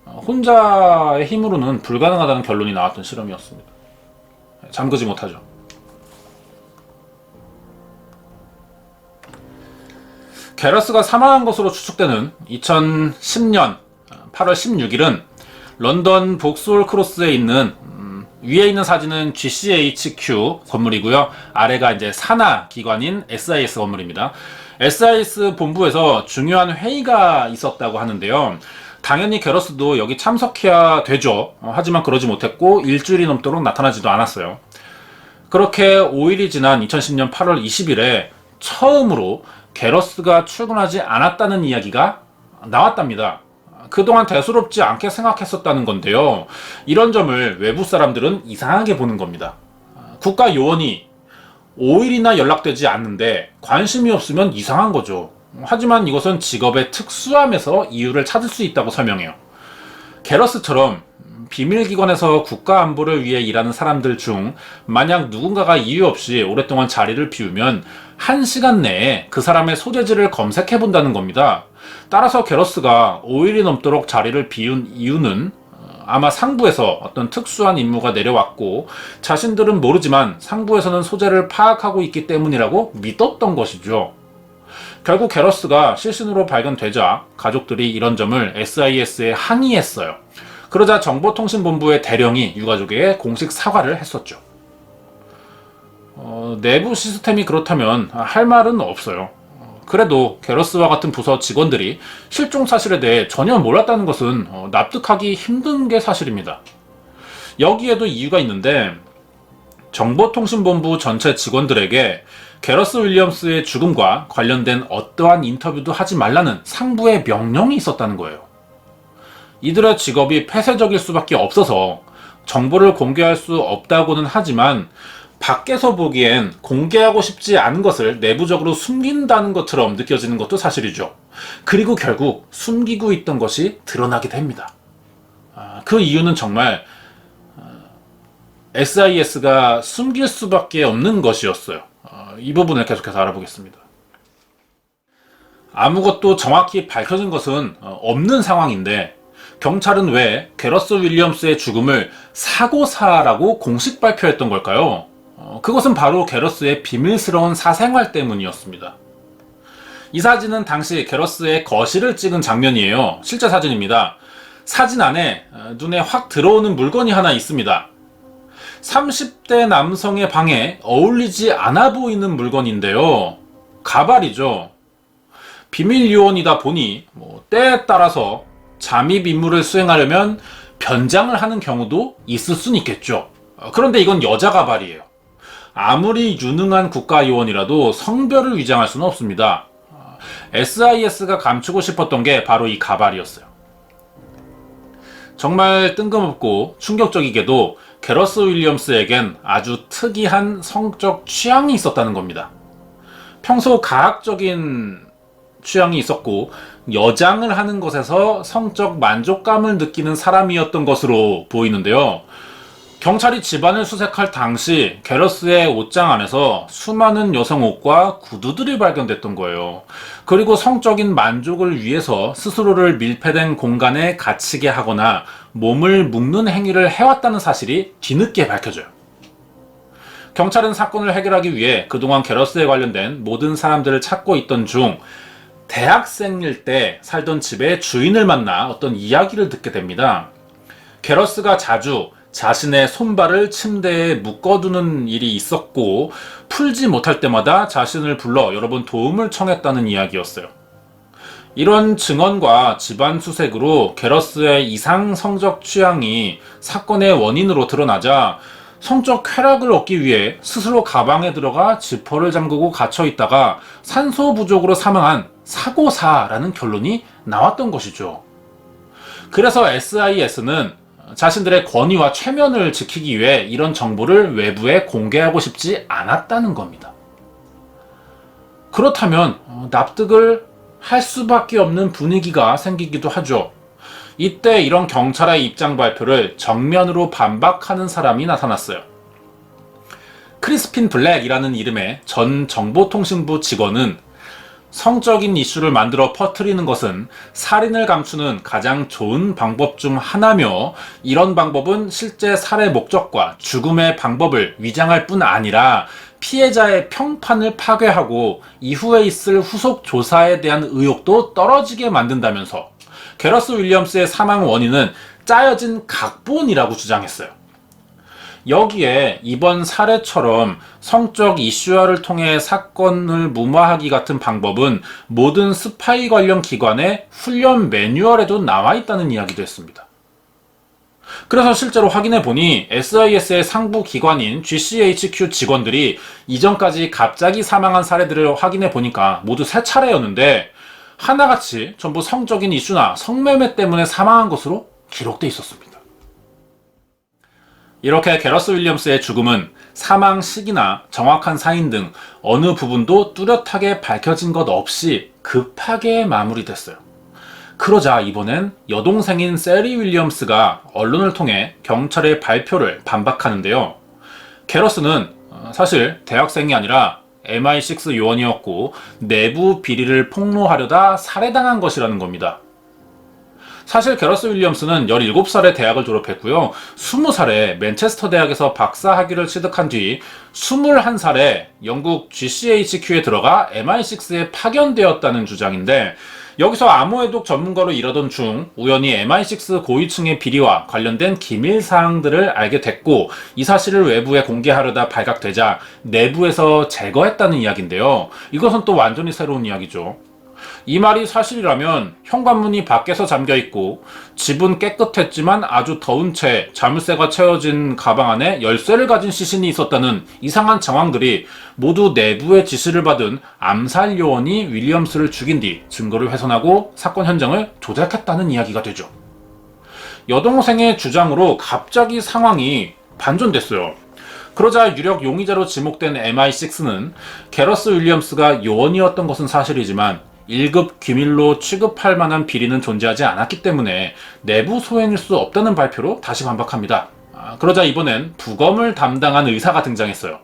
혼자의 힘으로는 불가능하다는 결론이 나왔던 실험이었습니다. 잠그지 못하죠. 게러스가 사망한 것으로 추측되는 2010년 8월 16일은 런던 복스홀 크로스에 있는 위에 있는 사진은 GCHQ 건물이고요. 아래가 이제 산하 기관인 SIS 건물입니다. SIS 본부에서 중요한 회의가 있었다고 하는데요. 당연히 게러스도 여기 참석해야 되죠. 하지만 그러지 못했고 일주일이 넘도록 나타나지도 않았어요. 그렇게 5일이 지난 2010년 8월 20일에 처음으로 게러스가 출근하지 않았다는 이야기가 나왔답니다. 그동안 대수롭지 않게 생각했었다는 건데요. 이런 점을 외부 사람들은 이상하게 보는 겁니다. 국가 요원이 5일이나 연락되지 않는데 관심이 없으면 이상한 거죠. 하지만 이것은 직업의 특수함에서 이유를 찾을 수 있다고 설명해요. 게러스처럼 비밀기관에서 국가 안보를 위해 일하는 사람들 중 만약 누군가가 이유 없이 오랫동안 자리를 비우면 1시간 내에 그 사람의 소재지를 검색해 본다는 겁니다. 따라서 게러스가 5일이 넘도록 자리를 비운 이유는 아마 상부에서 어떤 특수한 임무가 내려왔고 자신들은 모르지만 상부에서는 소재를 파악하고 있기 때문이라고 믿었던 것이죠. 결국 게러스가 실신으로 발견되자 가족들이 이런 점을 SIS에 항의했어요. 그러자 정보통신본부의 대령이 유가족에게 공식 사과를 했었죠. 내부 시스템이 그렇다면 할 말은 없어요. 그래도 게러스와 같은 부서 직원들이 실종 사실에 대해 전혀 몰랐다는 것은 납득하기 힘든 게 사실입니다. 여기에도 이유가 있는데 정보통신본부 전체 직원들에게 게러스 윌리엄스의 죽음과 관련된 어떠한 인터뷰도 하지 말라는 상부의 명령이 있었다는 거예요. 이들의 직업이 폐쇄적일 수밖에 없어서 정보를 공개할 수 없다고는 하지만 밖에서 보기엔 공개하고 싶지 않은 것을 내부적으로 숨긴다는 것처럼 느껴지는 것도 사실이죠. 그리고 결국 숨기고 있던 것이 드러나게 됩니다. 그 이유는 정말 SIS가 숨길 수밖에 없는 것이었어요. 이 부분을 계속해서 알아보겠습니다. 아무것도 정확히 밝혀진 것은 없는 상황인데 경찰은 왜 게러스 윌리엄스의 죽음을 사고사라고 공식 발표했던 걸까요? 그것은 바로 게러스의 비밀스러운 사생활 때문이었습니다. 이 사진은 당시 게러스의 거실을 찍은 장면이에요. 실제 사진입니다. 사진 안에 눈에 확 들어오는 물건이 하나 있습니다. 30대 남성의 방에 어울리지 않아 보이는 물건인데요. 가발이죠. 비밀 요원이다 보니 때에 따라서 잠입 임무를 수행하려면 변장을 하는 경우도 있을 수는 있겠죠. 그런데 이건 여자 가발이에요. 아무리 유능한 국가 요원이라도 성별을 위장할 수는 없습니다. SIS가 감추고 싶었던 게 바로 이 가발이었어요. 정말 뜬금없고 충격적이게도 게러스 윌리엄스에겐 아주 특이한 성적 취향이 있었다는 겁니다. 평소 가학적인 취향이 있었고 여장을 하는 것에서 성적 만족감을 느끼는 사람이었던 것으로 보이는데요. 경찰이 집안을 수색할 당시 게러스의 옷장 안에서 수많은 여성 옷과 구두들이 발견됐던 거예요. 그리고 성적인 만족을 위해서 스스로를 밀폐된 공간에 갇히게 하거나 몸을 묶는 행위를 해왔다는 사실이 뒤늦게 밝혀져요. 경찰은 사건을 해결하기 위해 그동안 게러스에 관련된 모든 사람들을 찾고 있던 중 대학생일 때 살던 집의 주인을 만나 어떤 이야기를 듣게 됩니다. 게러스가 자주 자신의 손발을 침대에 묶어두는 일이 있었고 풀지 못할 때마다 자신을 불러 여러 번 도움을 청했다는 이야기였어요. 이런 증언과 집안 수색으로 게러스의 이상 성적 취향이 사건의 원인으로 드러나자 성적 쾌락을 얻기 위해 스스로 가방에 들어가 지퍼를 잠그고 갇혀 있다가 산소 부족으로 사망한 사고사라는 결론이 나왔던 것이죠. 그래서 SIS는 자신들의 권위와 체면을 지키기 위해 이런 정보를 외부에 공개하고 싶지 않았다는 겁니다. 그렇다면 납득을 할 수밖에 없는 분위기가 생기기도 하죠. 이때 이런 경찰의 입장 발표를 정면으로 반박하는 사람이 나타났어요. 크리스핀 블랙이라는 이름의 전 정보통신부 직원은 성적인 이슈를 만들어 퍼뜨리는 것은 살인을 감추는 가장 좋은 방법 중 하나며, 이런 방법은 실제 살해 목적과 죽음의 방법을 위장할 뿐 아니라 피해자의 평판을 파괴하고 이후에 있을 후속 조사에 대한 의욕도 떨어지게 만든다면서 게러스 윌리엄스의 사망 원인은 짜여진 각본이라고 주장했어요. 여기에 이번 사례처럼 성적 이슈화를 통해 사건을 무마하기 같은 방법은 모든 스파이 관련 기관의 훈련 매뉴얼에도 나와 있다는 이야기도 했습니다. 그래서 실제로 확인해 보니 SIS의 상부 기관인 GCHQ 직원들이 이전까지 갑자기 사망한 사례들을 확인해 보니까 모두 3차례였는데 하나같이 전부 성적인 이슈나 성매매 때문에 사망한 것으로 기록돼 있었습니다. 이렇게 게러스 윌리엄스의 죽음은 사망 시기나 정확한 사인 등 어느 부분도 뚜렷하게 밝혀진 것 없이 급하게 마무리됐어요. 그러자 이번엔 여동생인 세리 윌리엄스가 언론을 통해 경찰의 발표를 반박하는데요. 게러스는 사실 대학생이 아니라 MI6 요원이었고 내부 비리를 폭로하려다 살해당한 것이라는 겁니다. 사실 게러스 윌리엄스는 17살에 대학을 졸업했고요. 20살에 맨체스터 대학에서 박사 학위를 취득한 뒤 21살에 영국 GCHQ에 들어가 MI6에 파견되었다는 주장인데, 여기서 암호해독 전문가로 일하던 중 우연히 MI6 고위층의 비리와 관련된 기밀 사항들을 알게 됐고, 이 사실을 외부에 공개하려다 발각되자 내부에서 제거했다는 이야기인데요. 이것은 또 완전히 새로운 이야기죠. 이 말이 사실이라면 현관문이 밖에서 잠겨있고 집은 깨끗했지만 아주 더운 채 자물쇠가 채워진 가방 안에 열쇠를 가진 시신이 있었다는 이상한 정황들이 모두 내부의 지시를 받은 암살 요원이 윌리엄스를 죽인 뒤 증거를 훼손하고 사건 현장을 조작했다는 이야기가 되죠. 여동생의 주장으로 갑자기 상황이 반전됐어요. 그러자 유력 용의자로 지목된 MI6는 게러스 윌리엄스가 요원이었던 것은 사실이지만 1급 기밀로 취급할 만한 비리는 존재하지 않았기 때문에 내부 소행일 수 없다는 발표로 다시 반박합니다. 그러자 이번엔 부검을 담당한 의사가 등장했어요.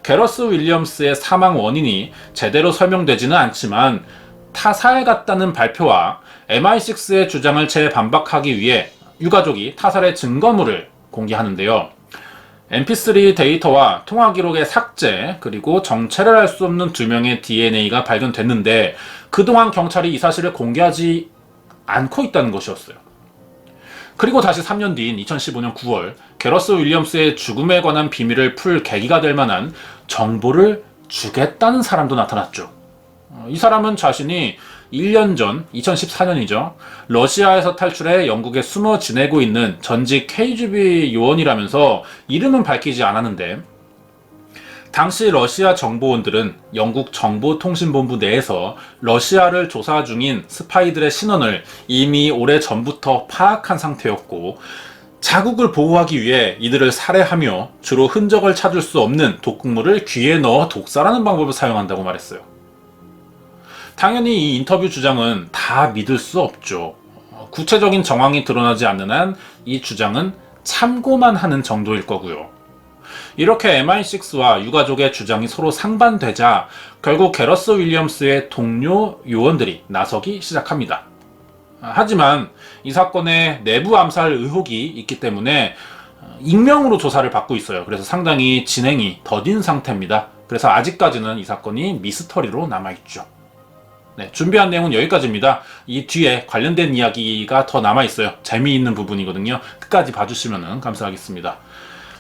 게러스 윌리엄스의 사망 원인이 제대로 설명되지는 않지만 타살 같다는 발표와 MI6의 주장을 재반박하기 위해 유가족이 타살의 증거물을 공개하는데요. mp3 데이터와 통화 기록의 삭제, 그리고 정체를 알 수 없는 2명의 DNA가 발견됐는데 그동안 경찰이 이 사실을 공개하지 않고 있다는 것이었어요. 그리고 다시 3년 뒤인 2015년 9월 게러스 윌리엄스의 죽음에 관한 비밀을 풀 계기가 될 만한 정보를 주겠다는 사람도 나타났죠. 이 사람은 자신이 1년 전 2014년이죠. 러시아에서 탈출해 영국에 숨어 지내고 있는 전직 KGB 요원이라면서 이름은 밝히지 않았는데, 당시 러시아 정보원들은 영국 정보통신본부 내에서 러시아를 조사 중인 스파이들의 신원을 이미 오래전부터 파악한 상태였고, 자국을 보호하기 위해 이들을 살해하며 주로 흔적을 찾을 수 없는 독극물을 귀에 넣어 독살하는 방법을 사용한다고 말했어요. 당연히 이 인터뷰 주장은 다 믿을 수 없죠. 구체적인 정황이 드러나지 않는 한 이 주장은 참고만 하는 정도일 거고요. 이렇게 MI6와 유가족의 주장이 서로 상반되자 결국 게러스 윌리엄스의 동료 요원들이 나서기 시작합니다. 하지만 이 사건에 내부 암살 의혹이 있기 때문에 익명으로 조사를 받고 있어요. 그래서 상당히 진행이 더딘 상태입니다. 그래서 아직까지는 이 사건이 미스터리로 남아있죠. 네, 준비한 내용은 여기까지입니다. 이 뒤에 관련된 이야기가 더 남아있어요. 재미있는 부분이거든요. 끝까지 봐주시면 감사하겠습니다.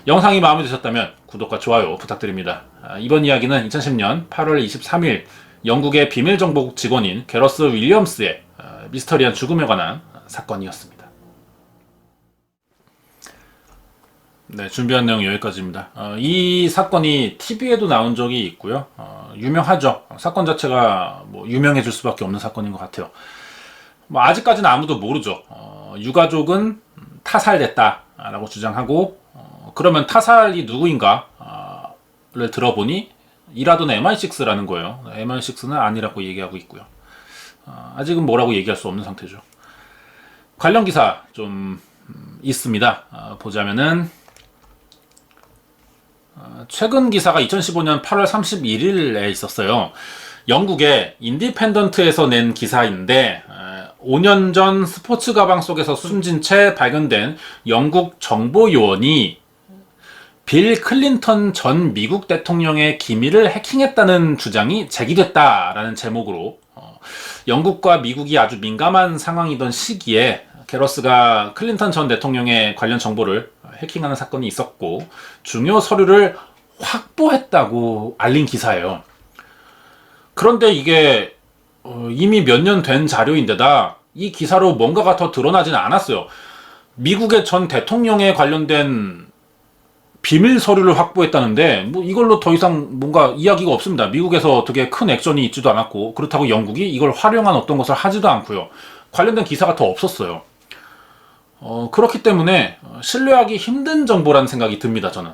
영상이 마음에 드셨다면 구독과 좋아요 부탁드립니다. 이번 이야기는 2010년 8월 23일 영국의 비밀정보국 직원인 게러스 윌리엄스의 미스터리한 죽음에 관한 사건이었습니다. 네, 준비한 내용 여기까지입니다. 이 사건이 TV에도 나온 적이 있고요. 유명하죠. 사건 자체가 뭐 유명해질 수밖에 없는 사건인 것 같아요. 뭐 아직까지는 아무도 모르죠. 유가족은 타살됐다라고 주장하고, 그러면 타살이 누구인가를 들어보니 이라돈 MI6라는 거예요. MI6는 아니라고 얘기하고 있고요. 아직은 뭐라고 얘기할 수 없는 상태죠. 관련 기사 좀 있습니다. 보자면은 최근 기사가 2015년 8월 31일에 있었어요. 영국의 인디펜던트에서 낸 기사인데 5년 전 스포츠 가방 속에서 숨진 채 발견된 영국 정보 요원이 빌 클린턴 전 미국 대통령의 기밀을 해킹했다는 주장이 제기됐다라는 제목으로 영국과 미국이 아주 민감한 상황이던 시기에 게러스가 클린턴 전 대통령의 관련 정보를 해킹하는 사건이 있었고 중요 서류를 확보했다고 알린 기사예요. 그런데 이게 이미 몇 년 된 자료인데다 이 기사로 뭔가가 더 드러나지는 않았어요. 미국의 전 대통령에 관련된 비밀 서류를 확보했다는데 뭐 이걸로 더 이상 뭔가 이야기가 없습니다. 미국에서 어떻게 큰 액션이 있지도 않았고 그렇다고 영국이 이걸 활용한 어떤 것을 하지도 않고요. 관련된 기사가 더 없었어요. 그렇기 때문에 신뢰하기 힘든 정보라는 생각이 듭니다. 저는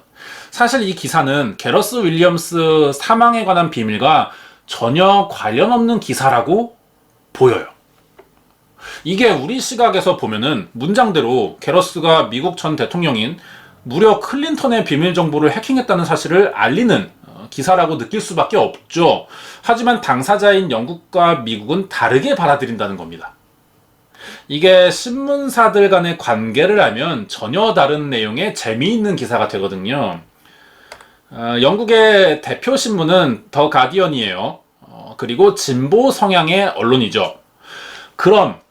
사실 이 기사는 게러스 윌리엄스 사망에 관한 비밀과 전혀 관련 없는 기사라고 보여요. 이게 우리 시각에서 보면은 문장대로 게러스가 미국 전 대통령인 무려 클린턴의 비밀 정보를 해킹했다는 사실을 알리는 기사라고 느낄 수밖에 없죠. 하지만 당사자인 영국과 미국은 다르게 받아들인다는 겁니다. 이게 신문사들 간의 관계를 알면 전혀 다른 내용의 재미있는 기사가 되거든요. 영국의 대표 신문은 더 가디언이에요. 그리고 진보 성향의 언론이죠. 그럼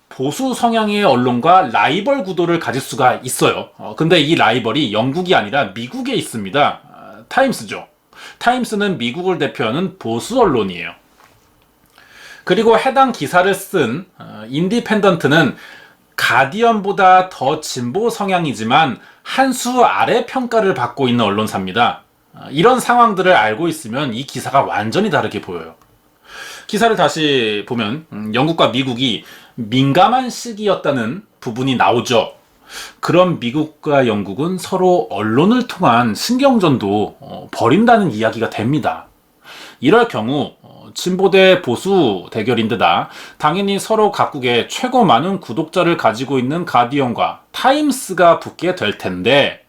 보수 성향의 언론과 라이벌 구도를 가질 수가 있어요. 근데 이 라이벌이 영국이 아니라 미국에 있습니다. 타임스죠. 타임스는 미국을 대표하는 보수 언론이에요. 그리고 해당 기사를 쓴 인디펜던트는 가디언보다 더 진보 성향이지만 한 수 아래 평가를 받고 있는 언론사입니다. 이런 상황들을 알고 있으면 이 기사가 완전히 다르게 보여요. 기사를 다시 보면 영국과 미국이 민감한 시기였다는 부분이 나오죠. 그럼 미국과 영국은 서로 언론을 통한 신경전도 벌인다는 이야기가 됩니다. 이럴 경우 진보 대 보수 대결인데다 당연히 서로 각국에 최고 많은 구독자를 가지고 있는 가디언과 타임스가 붙게 될 텐데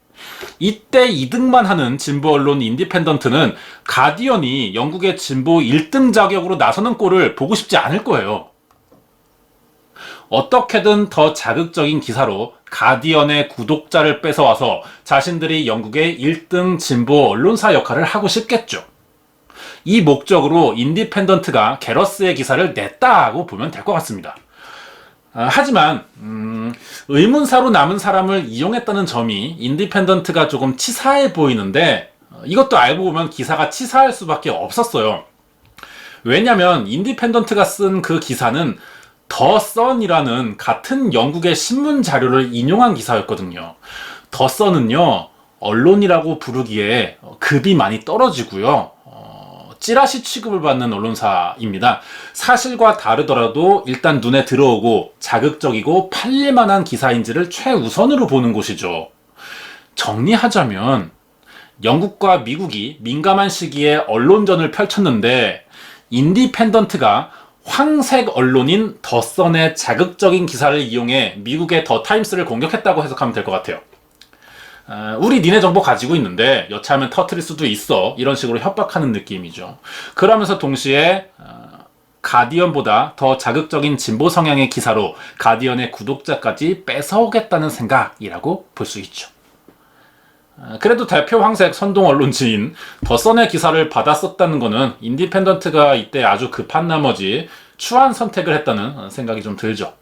이때 2등만 하는 진보 언론 인디펜던트는 가디언이 영국의 진보 1등 자격으로 나서는 꼴을 보고 싶지 않을 거예요. 어떻게든 더 자극적인 기사로 가디언의 구독자를 뺏어와서 자신들이 영국의 1등 진보 언론사 역할을 하고 싶겠죠. 이 목적으로 인디펜던트가 게러스의 기사를 냈다고 보면 될 것 같습니다. 하지만 의문사로 남은 사람을 이용했다는 점이 인디펜던트가 조금 치사해 보이는데 이것도 알고 보면 기사가 치사할 수밖에 없었어요. 왜냐면 인디펜던트가 쓴 그 기사는 더 선이라는 같은 영국의 신문 자료를 인용한 기사였거든요. 더 선은요 언론이라고 부르기에 급이 많이 떨어지고요. 찌라시 취급을 받는 언론사입니다. 사실과 다르더라도 일단 눈에 들어오고 자극적이고 팔릴만한 기사인지를 최우선으로 보는 곳이죠. 정리하자면 영국과 미국이 민감한 시기에 언론전을 펼쳤는데 인디펜던트가 황색 언론인 더선의 자극적인 기사를 이용해 미국의 더 타임스를 공격했다고 해석하면 될 것 같아요. 우리 니네 정보 가지고 있는데 여차하면 터트릴 수도 있어. 이런 식으로 협박하는 느낌이죠. 그러면서 동시에 가디언보다 더 자극적인 진보 성향의 기사로 가디언의 구독자까지 뺏어오겠다는 생각이라고 볼 수 있죠. 그래도 대표 황색 선동 언론지인 더 선의 기사를 받았었다는 거는 인디펜던트가 이때 아주 급한 나머지 추한 선택을 했다는 생각이 좀 들죠.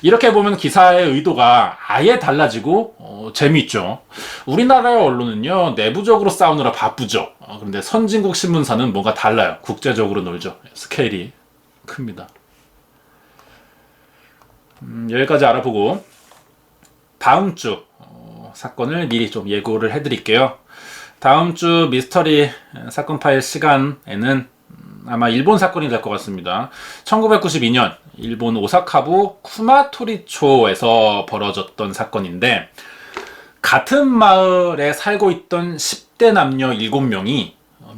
이렇게 보면 기사의 의도가 아예 달라지고 재미있죠. 우리나라의 언론은요 내부적으로 싸우느라 바쁘죠. 그런데 선진국 신문사는 뭔가 달라요. 국제적으로 놀죠. 스케일이 큽니다. 여기까지 알아보고 다음 주 사건을 미리 좀 예고를 해드릴게요. 다음 주 미스터리 사건 파일 시간에는 아마 일본 사건이 될 것 같습니다. 1992년 일본 오사카부 쿠마토리초에서 벌어졌던 사건인데 같은 마을에 살고 있던 10대 남녀 7명이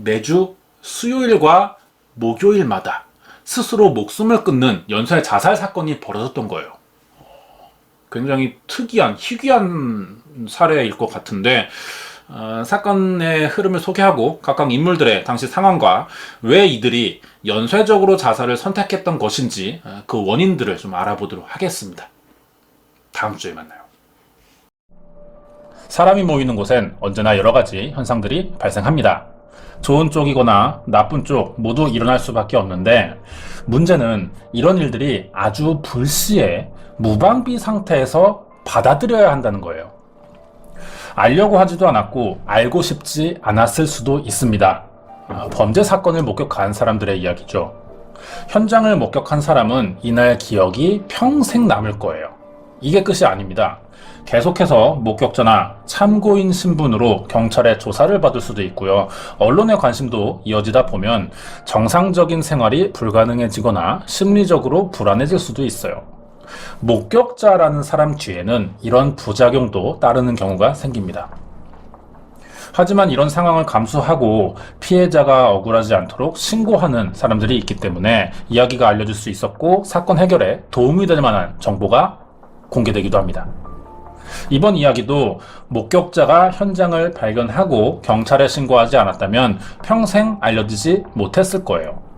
매주 수요일과 목요일마다 스스로 목숨을 끊는 연쇄 자살 사건이 벌어졌던 거예요. 굉장히 특이한, 희귀한 사례일 것 같은데 사건의 흐름을 소개하고 각각 인물들의 당시 상황과 왜 이들이 연쇄적으로 자살을 선택했던 것인지 그 원인들을 좀 알아보도록 하겠습니다. 다음 주에 만나요. 사람이 모이는 곳엔 언제나 여러 가지 현상들이 발생합니다. 좋은 쪽이거나 나쁜 쪽 모두 일어날 수밖에 없는데 문제는 이런 일들이 아주 불시에 무방비 상태에서 받아들여야 한다는 거예요. 알려고 하지도 않았고 알고 싶지 않았을 수도 있습니다. 범죄 사건을 목격한 사람들의 이야기죠. 현장을 목격한 사람은 이날 기억이 평생 남을 거예요. 이게 끝이 아닙니다. 계속해서 목격자나 참고인 신분으로 경찰의 조사를 받을 수도 있고요. 언론의 관심도 이어지다 보면 정상적인 생활이 불가능해지거나 심리적으로 불안해질 수도 있어요. 목격자라는 사람 뒤에는 이런 부작용도 따르는 경우가 생깁니다. 하지만 이런 상황을 감수하고 피해자가 억울하지 않도록 신고하는 사람들이 있기 때문에 이야기가 알려질 수 있었고 사건 해결에 도움이 될 만한 정보가 공개되기도 합니다. 이번 이야기도 목격자가 현장을 발견하고 경찰에 신고하지 않았다면 평생 알려지지 못했을 거예요.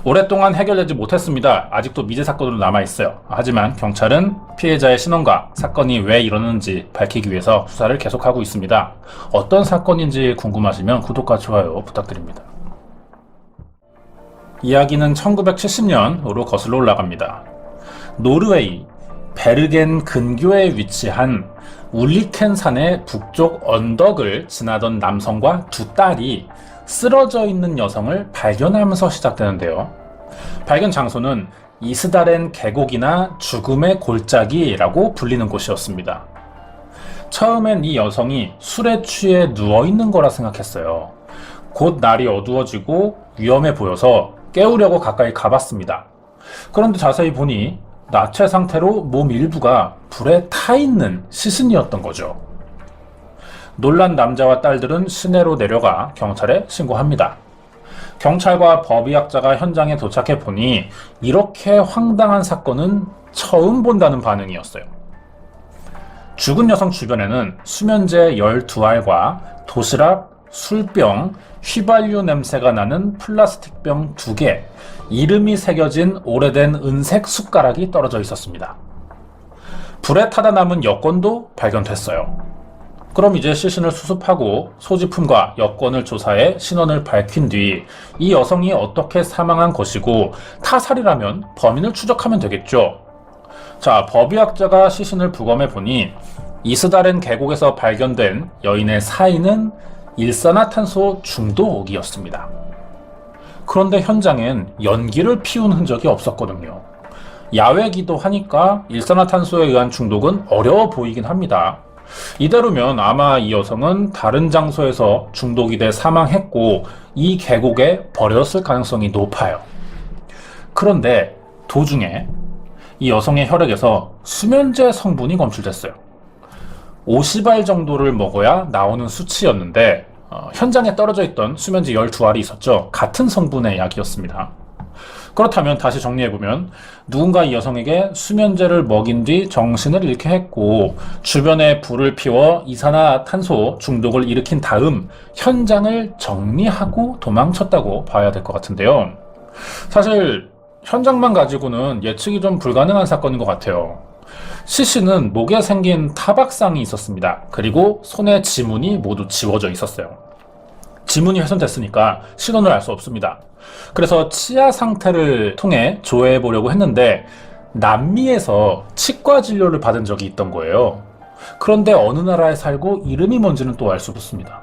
오랫동안 해결되지 못했습니다. 아직도 미제 사건으로 남아있어요. 하지만 경찰은 피해자의 신원과 사건이 왜 이러는지 밝히기 위해서 수사를 계속하고 있습니다. 어떤 사건인지 궁금하시면 구독과 좋아요 부탁드립니다. 이야기는 1970년으로 거슬러 올라갑니다. 노르웨이 베르겐 근교에 위치한 울리켄 산의 북쪽 언덕을 지나던 남성과 두 딸이 쓰러져 있는 여성을 발견하면서 시작되는데요. 발견 장소는 이스다렌 계곡이나 죽음의 골짜기라고 불리는 곳이었습니다. 처음엔 이 여성이 술에 취해 누워있는 거라 생각했어요. 곧 날이 어두워지고 위험해 보여서 깨우려고 가까이 가봤습니다. 그런데 자세히 보니 나체 상태로 몸 일부가 불에 타 있는 시신이었던 거죠. 놀란 남자와 딸들은 시내로 내려가 경찰에 신고합니다. 경찰과 법의학자가 현장에 도착해 보니 이렇게 황당한 사건은 처음 본다는 반응이었어요. 죽은 여성 주변에는 수면제 12알과 도시락, 술병, 휘발유 냄새가 나는 플라스틱병 2개, 이름이 새겨진 오래된 은색 숟가락이 떨어져 있었습니다. 불에 타다 남은 여권도 발견됐어요. 그럼 이제 시신을 수습하고 소지품과 여권을 조사해 신원을 밝힌 뒤 이 여성이 어떻게 사망한 것이고 타살이라면 범인을 추적하면 되겠죠. 자, 법의학자가 시신을 부검해 보니 이스다렌 계곡에서 발견된 여인의 사인은 일산화탄소 중독이었습니다. 그런데 현장엔 연기를 피운 흔적이 없었거든요. 야외기도 하니까 일산화탄소에 의한 중독은 어려워 보이긴 합니다. 이대로면 아마 이 여성은 다른 장소에서 중독이 돼 사망했고 이 계곡에 버렸을 가능성이 높아요. 그런데 도중에 이 여성의 혈액에서 수면제 성분이 검출됐어요. 50알 정도를 먹어야 나오는 수치였는데 현장에 떨어져 있던 수면제 12알이 있었죠. 같은 성분의 약이었습니다. 그렇다면 다시 정리해보면 누군가 이 여성에게 수면제를 먹인 뒤 정신을 잃게 했고 주변에 불을 피워 이산화탄소 중독을 일으킨 다음 현장을 정리하고 도망쳤다고 봐야 될 것 같은데요. 사실 현장만 가지고는 예측이 좀 불가능한 사건인 것 같아요. C씨는 목에 생긴 타박상이 있었습니다. 그리고 손에 지문이 모두 지워져 있었어요. 지문이 훼손됐으니까 신원을 알 수 없습니다. 그래서 치아 상태를 통해 조회해 보려고 했는데 남미에서 치과 진료를 받은 적이 있던 거예요. 그런데 어느 나라에 살고 이름이 뭔지는 또 알 수 없습니다.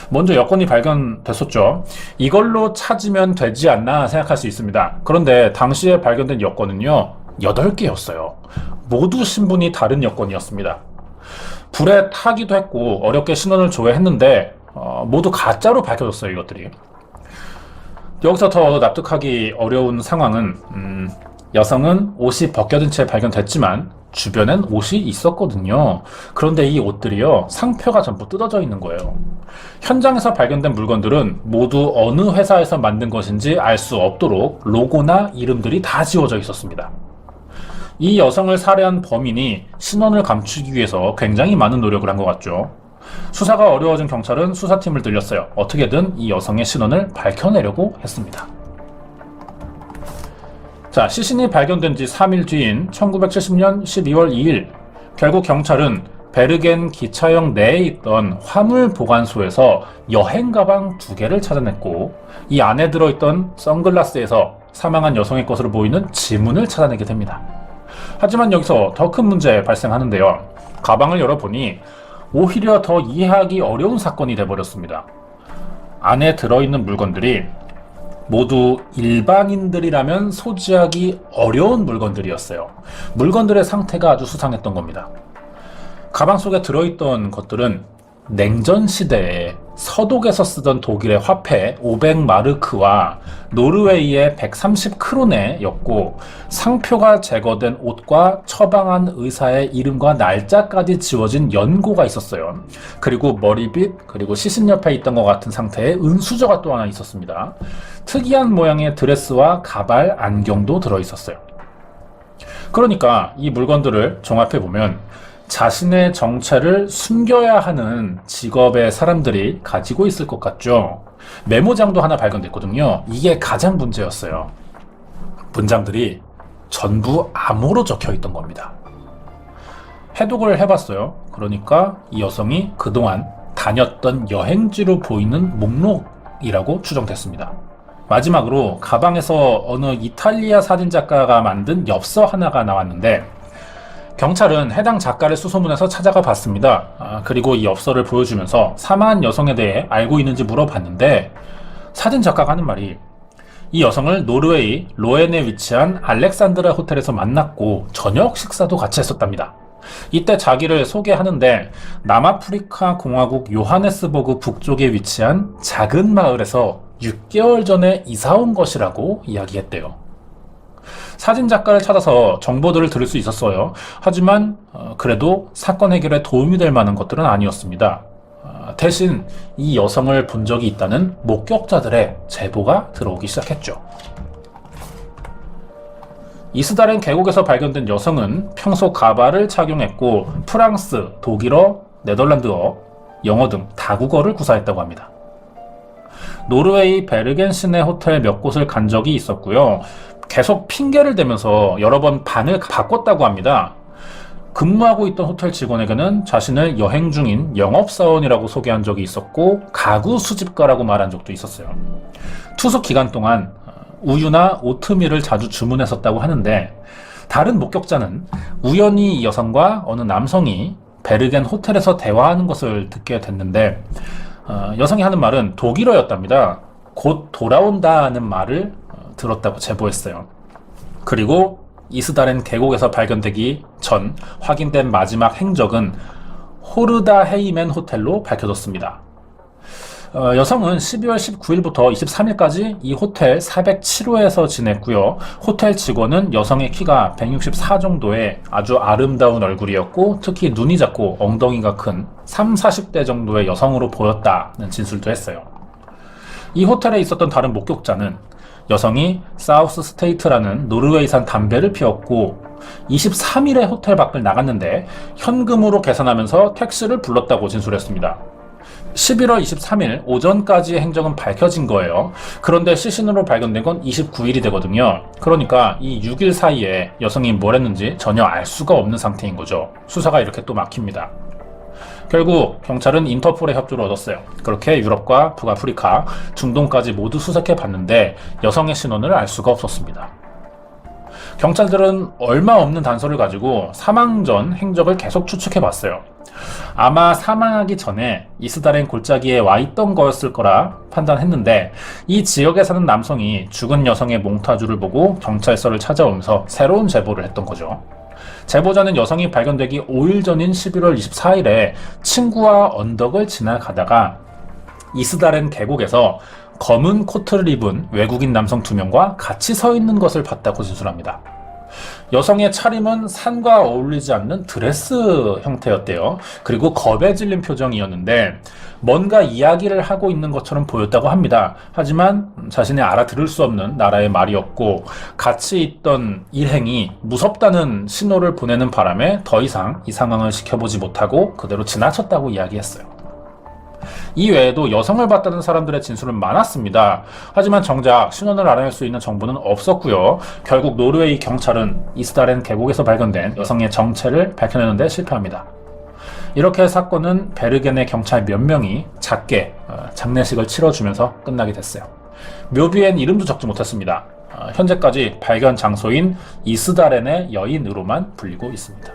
먼저 여권이 발견됐었죠. 이걸로 찾으면 되지 않나 생각할 수 있습니다. 그런데 당시에 발견된 여권은요 8개였어요. 모두 신분이 다른 여권이었습니다. 불에 타기도 했고 어렵게 신원을 조회했는데 모두 가짜로 밝혀졌어요. 이것들이. 여기서 더 납득하기 어려운 상황은 여성은 옷이 벗겨진 채 발견됐지만 주변엔 옷이 있었거든요. 그런데 이 옷들이요 상표가 전부 뜯어져 있는 거예요. 현장에서 발견된 물건들은 모두 어느 회사에서 만든 것인지 알 수 없도록 로고나 이름들이 다 지워져 있었습니다. 이 여성을 살해한 범인이 신원을 감추기 위해서 굉장히 많은 노력을 한 것 같죠. 수사가 어려워진 경찰은 수사팀을 들렸어요. 어떻게든 이 여성의 신원을 밝혀내려고 했습니다. 자, 시신이 발견된 지 3일 뒤인 1970년 12월 2일 결국 경찰은 베르겐 기차역 내에 있던 화물 보관소에서 여행 가방 2개를 찾아냈고 이 안에 들어있던 선글라스에서 사망한 여성의 것으로 보이는 지문을 찾아내게 됩니다. 하지만 여기서 더 큰 문제 발생하는데요. 가방을 열어보니 오히려 더 이해하기 어려운 사건이 돼버렸습니다. 안에 들어있는 물건들이 모두 일반인들이라면 소지하기 어려운 물건들이었어요. 물건들의 상태가 아주 수상했던 겁니다. 가방 속에 들어있던 것들은 냉전 시대에 서독에서 쓰던 독일의 화폐 500마르크와 노르웨이의 130크로네였고 상표가 제거된 옷과 처방한 의사의 이름과 날짜까지 지워진 연고가 있었어요. 그리고 머리빗, 그리고 시신 옆에 있던 것 같은 상태의 은수저가 또 하나 있었습니다. 특이한 모양의 드레스와 가발, 안경도 들어있었어요. 그러니까 이 물건들을 종합해보면 자신의 정체를 숨겨야 하는 직업의 사람들이 가지고 있을 것 같죠. 메모장도 하나 발견됐거든요. 이게 가장 문제였어요. 문장들이 전부 암호로 적혀 있던 겁니다. 해독을 해봤어요. 그러니까 이 여성이 그동안 다녔던 여행지로 보이는 목록이라고 추정됐습니다. 마지막으로 가방에서 어느 이탈리아 사진작가가 만든 엽서 하나가 나왔는데 경찰은 해당 작가를 수소문해서 찾아가 봤습니다. 그리고 이 엽서를 보여주면서 사망한 여성에 대해 알고 있는지 물어봤는데 사진 작가가 하는 말이 이 여성을 노르웨이 로엔에 위치한 알렉산드라 호텔에서 만났고 저녁 식사도 같이 했었답니다. 이때 자기를 소개하는데 남아프리카 공화국 요하네스버그 북쪽에 위치한 작은 마을에서 6개월 전에 이사 온 것이라고 이야기했대요. 사진작가를 찾아서 정보들을 들을 수 있었어요. 하지만 그래도 사건 해결에 도움이 될 만한 것들은 아니었습니다. 대신 이 여성을 본 적이 있다는 목격자들의 제보가 들어오기 시작했죠. 이스다렌 계곡에서 발견된 여성은 평소 가발을 착용했고 프랑스, 독일어, 네덜란드어, 영어 등 다국어를 구사했다고 합니다. 노르웨이 베르겐 시내 호텔 몇 곳을 간 적이 있었고요. 계속 핑계를 대면서 여러 번 반을 바꿨다고 합니다. 근무하고 있던 호텔 직원에게는 자신을 여행 중인 영업사원이라고 소개한 적이 있었고 가구 수집가라고 말한 적도 있었어요. 투숙 기간 동안 우유나 오트밀을 자주 주문했었다고 하는데 다른 목격자는 우연히 이 여성과 어느 남성이 베르겐 호텔에서 대화하는 것을 듣게 됐는데 여성이 하는 말은 독일어였답니다. 곧 돌아온다는 말을 들었다고 제보했어요. 그리고 이스다렌 계곡에서 발견되기 전 확인된 마지막 행적은 호르다 헤이멘 호텔로 밝혀졌습니다. 여성은 12월 19일부터 23일까지 이 호텔 407호에서 지냈고요. 호텔 직원은 여성의 키가 164 정도의 아주 아름다운 얼굴이었고 특히 눈이 작고 엉덩이가 큰 30, 40대 정도의 여성으로 보였다는 진술도 했어요. 이 호텔에 있었던 다른 목격자는 여성이 사우스 스테이트라는 노르웨이산 담배를 피웠고 23일에 호텔 밖을 나갔는데 현금으로 계산하면서 택시를 불렀다고 진술했습니다. 11월 23일 오전까지의 행적은 밝혀진 거예요. 그런데 시신으로 발견된 건 29일이 되거든요. 그러니까 이 6일 사이에 여성이 뭘 했는지 전혀 알 수가 없는 상태인 거죠. 수사가 이렇게 또 막힙니다. 결국 경찰은 인터폴의 협조를 얻었어요. 그렇게 유럽과 북아프리카, 중동까지 모두 수색해 봤는데 여성의 신원을 알 수가 없었습니다. 경찰들은 얼마 없는 단서를 가지고 사망 전 행적을 계속 추측해 봤어요. 아마 사망하기 전에 이스다렌 골짜기에 와 있던 거였을 거라 판단했는데 이 지역에 사는 남성이 죽은 여성의 몽타주를 보고 경찰서를 찾아오면서 새로운 제보를 했던 거죠. 제보자는 여성이 발견되기 5일 전인 11월 24일에 친구와 언덕을 지나가다가 이스다렌 계곡에서 검은 코트를 입은 외국인 남성 2명과 같이 서 있는 것을 봤다고 진술합니다. 여성의 차림은 산과 어울리지 않는 드레스 형태였대요. 그리고 겁에 질린 표정이었는데 뭔가 이야기를 하고 있는 것처럼 보였다고 합니다. 하지만 자신이 알아들을 수 없는 나라의 말이었고 같이 있던 일행이 무섭다는 신호를 보내는 바람에 더 이상 이 상황을 지켜보지 못하고 그대로 지나쳤다고 이야기했어요. 이 외에도 여성을 봤다는 사람들의 진술은 많았습니다. 하지만 정작 신원을 알아낼 수 있는 정보는 없었고요. 결국 노르웨이 경찰은 이스다렌 계곡에서 발견된 여성의 정체를 밝혀내는 데 실패합니다. 이렇게 사건은 베르겐의 경찰 몇 명이 작게 장례식을 치러주면서 끝나게 됐어요. 묘비엔 이름도 적지 못했습니다. 현재까지 발견 장소인 이스다렌의 여인으로만 불리고 있습니다.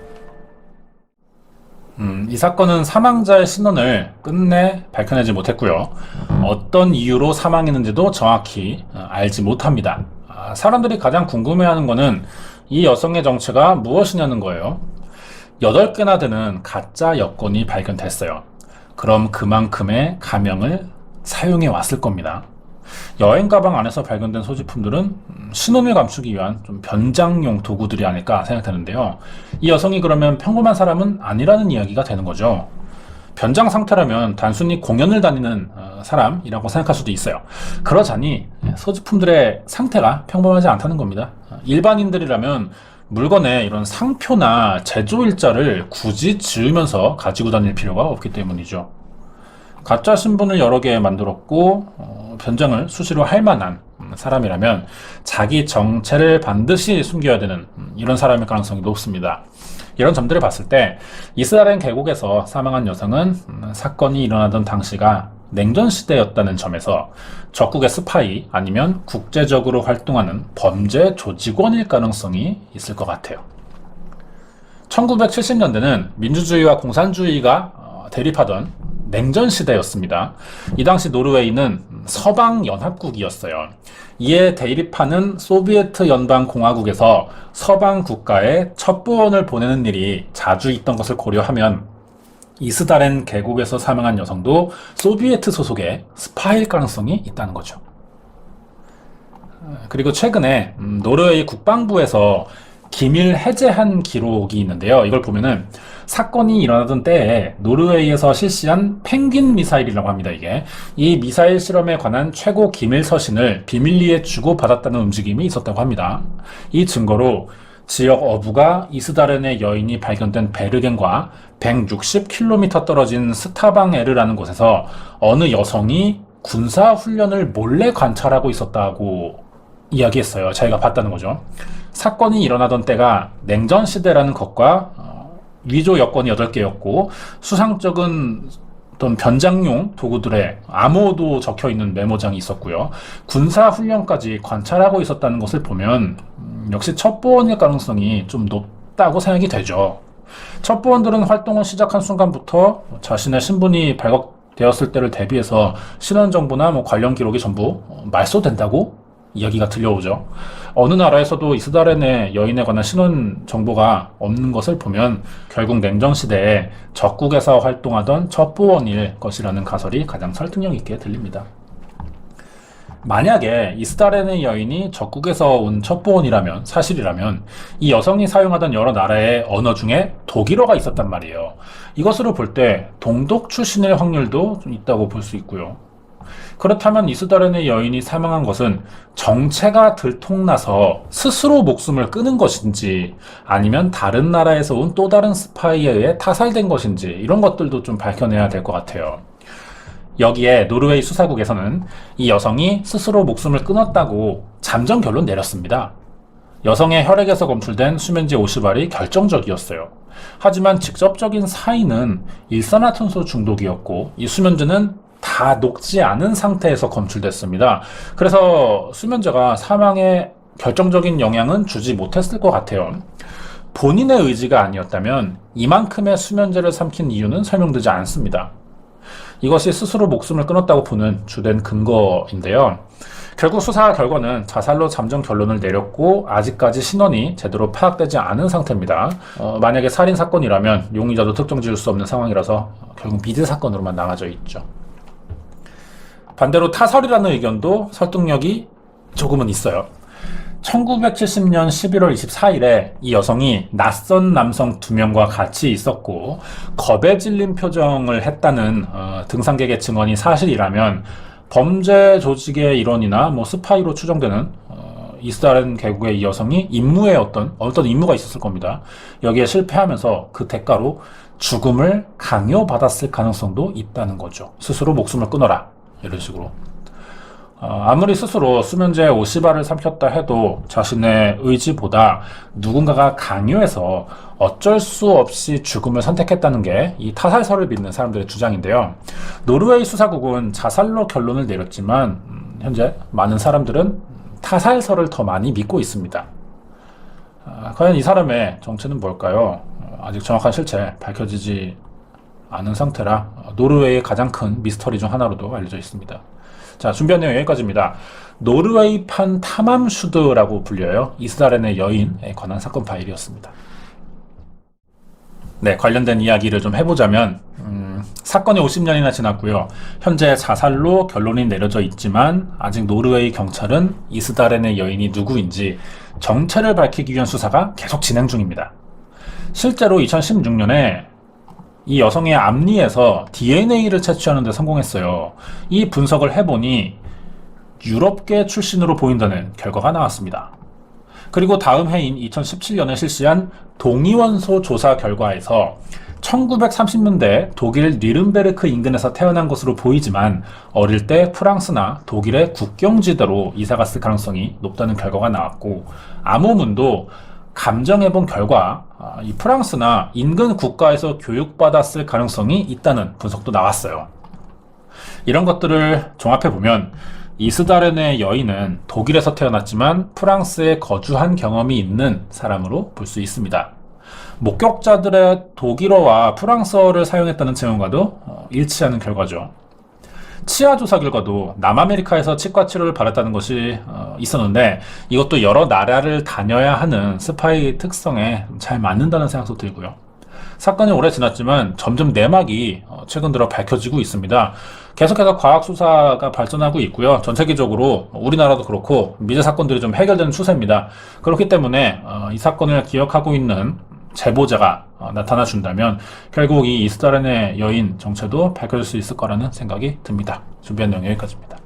이 사건은 사망자의 신원을 끝내 밝혀내지 못했고요. 어떤 이유로 사망했는지도 정확히 알지 못합니다. 사람들이 가장 궁금해하는 것은 이 여성의 정체가 무엇이냐는 거예요. 8개나 되는 가짜 여권이 발견됐어요. 그럼 그만큼의 가명을 사용해 왔을 겁니다. 여행 가방 안에서 발견된 소지품들은 신원을 감추기 위한 좀 변장용 도구들이 아닐까 생각되는데요. 이 여성이 그러면 평범한 사람은 아니라는 이야기가 되는 거죠. 변장 상태라면 단순히 공연을 다니는 사람이라고 생각할 수도 있어요. 그러자니 소지품들의 상태가 평범하지 않다는 겁니다. 일반인들이라면 물건에 이런 상표나 제조일자를 굳이 지으면서 가지고 다닐 필요가 없기 때문이죠. 가짜 신분을 여러 개 만들었고 변장을 수시로 할 만한 사람이라면 자기 정체를 반드시 숨겨야 되는 이런 사람일 가능성이 높습니다. 이런 점들을 봤을 때 이스라엘 계곡에서 사망한 여성은 사건이 일어나던 당시가 냉전 시대였다는 점에서 적국의 스파이 아니면 국제적으로 활동하는 범죄 조직원일 가능성이 있을 것 같아요. 1970년대는 민주주의와 공산주의가 대립하던 냉전 시대였습니다. 이 당시 노르웨이는 서방 연합국이었어요. 이에 대립하는 소비에트 연방공화국에서 서방 국가에 첩보원을 보내는 일이 자주 있던 것을 고려하면 이스다렌 계곡에서 사망한 여성도 소비에트 소속의 스파이일 가능성이 있다는 거죠. 그리고 최근에 노르웨이 국방부에서 기밀 해제한 기록이 있는데요. 이걸 보면은 사건이 일어나던 때에 노르웨이에서 실시한 펭귄 미사일이라고 합니다. 이게 이 미사일 실험에 관한 최고 기밀 서신을 비밀리에 주고받았다는 움직임이 있었다고 합니다. 이 증거로 지역 어부가 이스다렌의 여인이 발견된 베르겐과 160km 떨어진 스타방에르라는 곳에서 어느 여성이 군사 훈련을 몰래 관찰하고 있었다고 이야기했어요. 자기가 봤다는 거죠. 사건이 일어나던 때가 냉전 시대라는 것과 위조 여권이 8개였고 수상적인 어떤 변장용 도구들에 암호도 적혀있는 메모장이 있었고요. 군사훈련까지 관찰하고 있었다는 것을 보면 역시 첩보원일 가능성이 좀 높다고 생각이 되죠. 첩보원들은 활동을 시작한 순간부터 자신의 신분이 발각되었을 때를 대비해서 신원 정보나 관련 기록이 전부 말소된다고 이야기가 들려오죠. 어느 나라에서도 이스다렌의 여인에 관한 신원 정보가 없는 것을 보면 결국 냉전 시대에 적국에서 활동하던 첩보원일 것이라는 가설이 가장 설득력 있게 들립니다. 만약에 이스다렌의 여인이 적국에서 온 첩보원이라면, 사실이라면 이 여성이 사용하던 여러 나라의 언어 중에 독일어가 있었단 말이에요. 이것으로 볼 때 동독 출신일 확률도 좀 있다고 볼 수 있고요. 그렇다면 이스다렌의 여인이 사망한 것은 정체가 들통나서 스스로 목숨을 끊은 것인지 아니면 다른 나라에서 온 또 다른 스파이에 의해 타살된 것인지 이런 것들도 좀 밝혀내야 될 것 같아요. 여기에 노르웨이 수사국에서는 이 여성이 스스로 목숨을 끊었다고 잠정 결론 내렸습니다. 여성의 혈액에서 검출된 수면제 50알이 결정적이었어요. 하지만 직접적인 사인은 일산화탄소 중독이었고 이 수면제는 다 녹지 않은 상태에서 검출됐습니다. 그래서 수면제가 사망에 결정적인 영향은 주지 못했을 것 같아요. 본인의 의지가 아니었다면 이만큼의 수면제를 삼킨 이유는 설명되지 않습니다. 이것이 스스로 목숨을 끊었다고 보는 주된 근거인데요. 결국 수사 결과는 자살로 잠정 결론을 내렸고 아직까지 신원이 제대로 파악되지 않은 상태입니다. 만약에 살인 사건이라면 용의자도 특정 지을 수 없는 상황이라서 결국 미제 사건으로만 남아져 있죠. 반대로 타살이라는 의견도 설득력이 조금은 있어요. 1970년 11월 24일에 이 여성이 낯선 남성 2명과 같이 있었고 겁에 질린 표정을 했다는 등산객의 증언이 사실이라면 범죄 조직의 일원이나 스파이로 추정되는 이스라엘 계곡의 이 여성이 임무에 어떤 임무가 있었을 겁니다. 여기에 실패하면서 그 대가로 죽음을 강요받았을 가능성도 있다는 거죠. 스스로 목숨을 끊어라 이런 식으로. 아무리 스스로 수면제 50알을 삼켰다 해도 자신의 의지보다 누군가가 강요해서 어쩔 수 없이 죽음을 선택했다는 게 이 타살설을 믿는 사람들의 주장인데요. 노르웨이 수사국은 자살로 결론을 내렸지만 현재 많은 사람들은 타살설을 더 많이 믿고 있습니다. 과연 이 사람의 정체는 뭘까요? 아직 정확한 실체 밝혀지지 않은 상태라 노르웨이의 가장 큰 미스터리 중 하나로도 알려져 있습니다. 자, 준비한 내용 여기까지입니다. 노르웨이판 탐함슈드라고 불려요. 이스라엘의 여인에 관한 사건 파일이었습니다. 네, 관련된 이야기를 좀 해보자면 사건이 50년이나 지났고요. 현재 자살로 결론이 내려져 있지만 아직 노르웨이 경찰은 이스다렌의 여인이 누구인지 정체를 밝히기 위한 수사가 계속 진행 중입니다. 실제로 2016년에 이 여성의 앞니에서 DNA를 채취하는 데 성공했어요. 이 분석을 해보니 유럽계 출신으로 보인다는 결과가 나왔습니다. 그리고 다음 해인 2017년에 실시한 동위원소 조사 결과에서 1930년대 독일 니른베르크 인근에서 태어난 것으로 보이지만 어릴 때 프랑스나 독일의 국경지대로 이사갔을 가능성이 높다는 결과가 나왔고 암호문도 감정해본 결과 이 프랑스나 인근 국가에서 교육받았을 가능성이 있다는 분석도 나왔어요. 이런 것들을 종합해보면 이스다렌의 여인은 독일에서 태어났지만 프랑스에 거주한 경험이 있는 사람으로 볼 수 있습니다. 목격자들의 독일어와 프랑스어를 사용했다는 증언과도 일치하는 결과죠. 치아 조사 결과도 남아메리카에서 치과 치료를 받았다는 것이 있었는데 이것도 여러 나라를 다녀야 하는 스파이 특성에 잘 맞는다는 생각도 들고요. 사건이 오래 지났지만 점점 내막이 최근 들어 밝혀지고 있습니다. 계속해서 과학 수사가 발전하고 있고요. 전 세계적으로 우리나라도 그렇고 미제 사건들이 좀 해결되는 추세입니다. 그렇기 때문에 이 사건을 기억하고 있는 제보자가 나타나 준다면 결국 이 이스라엘의 여인 정체도 밝혀질 수 있을 거라는 생각이 듭니다. 준비한 내용 여기까지입니다.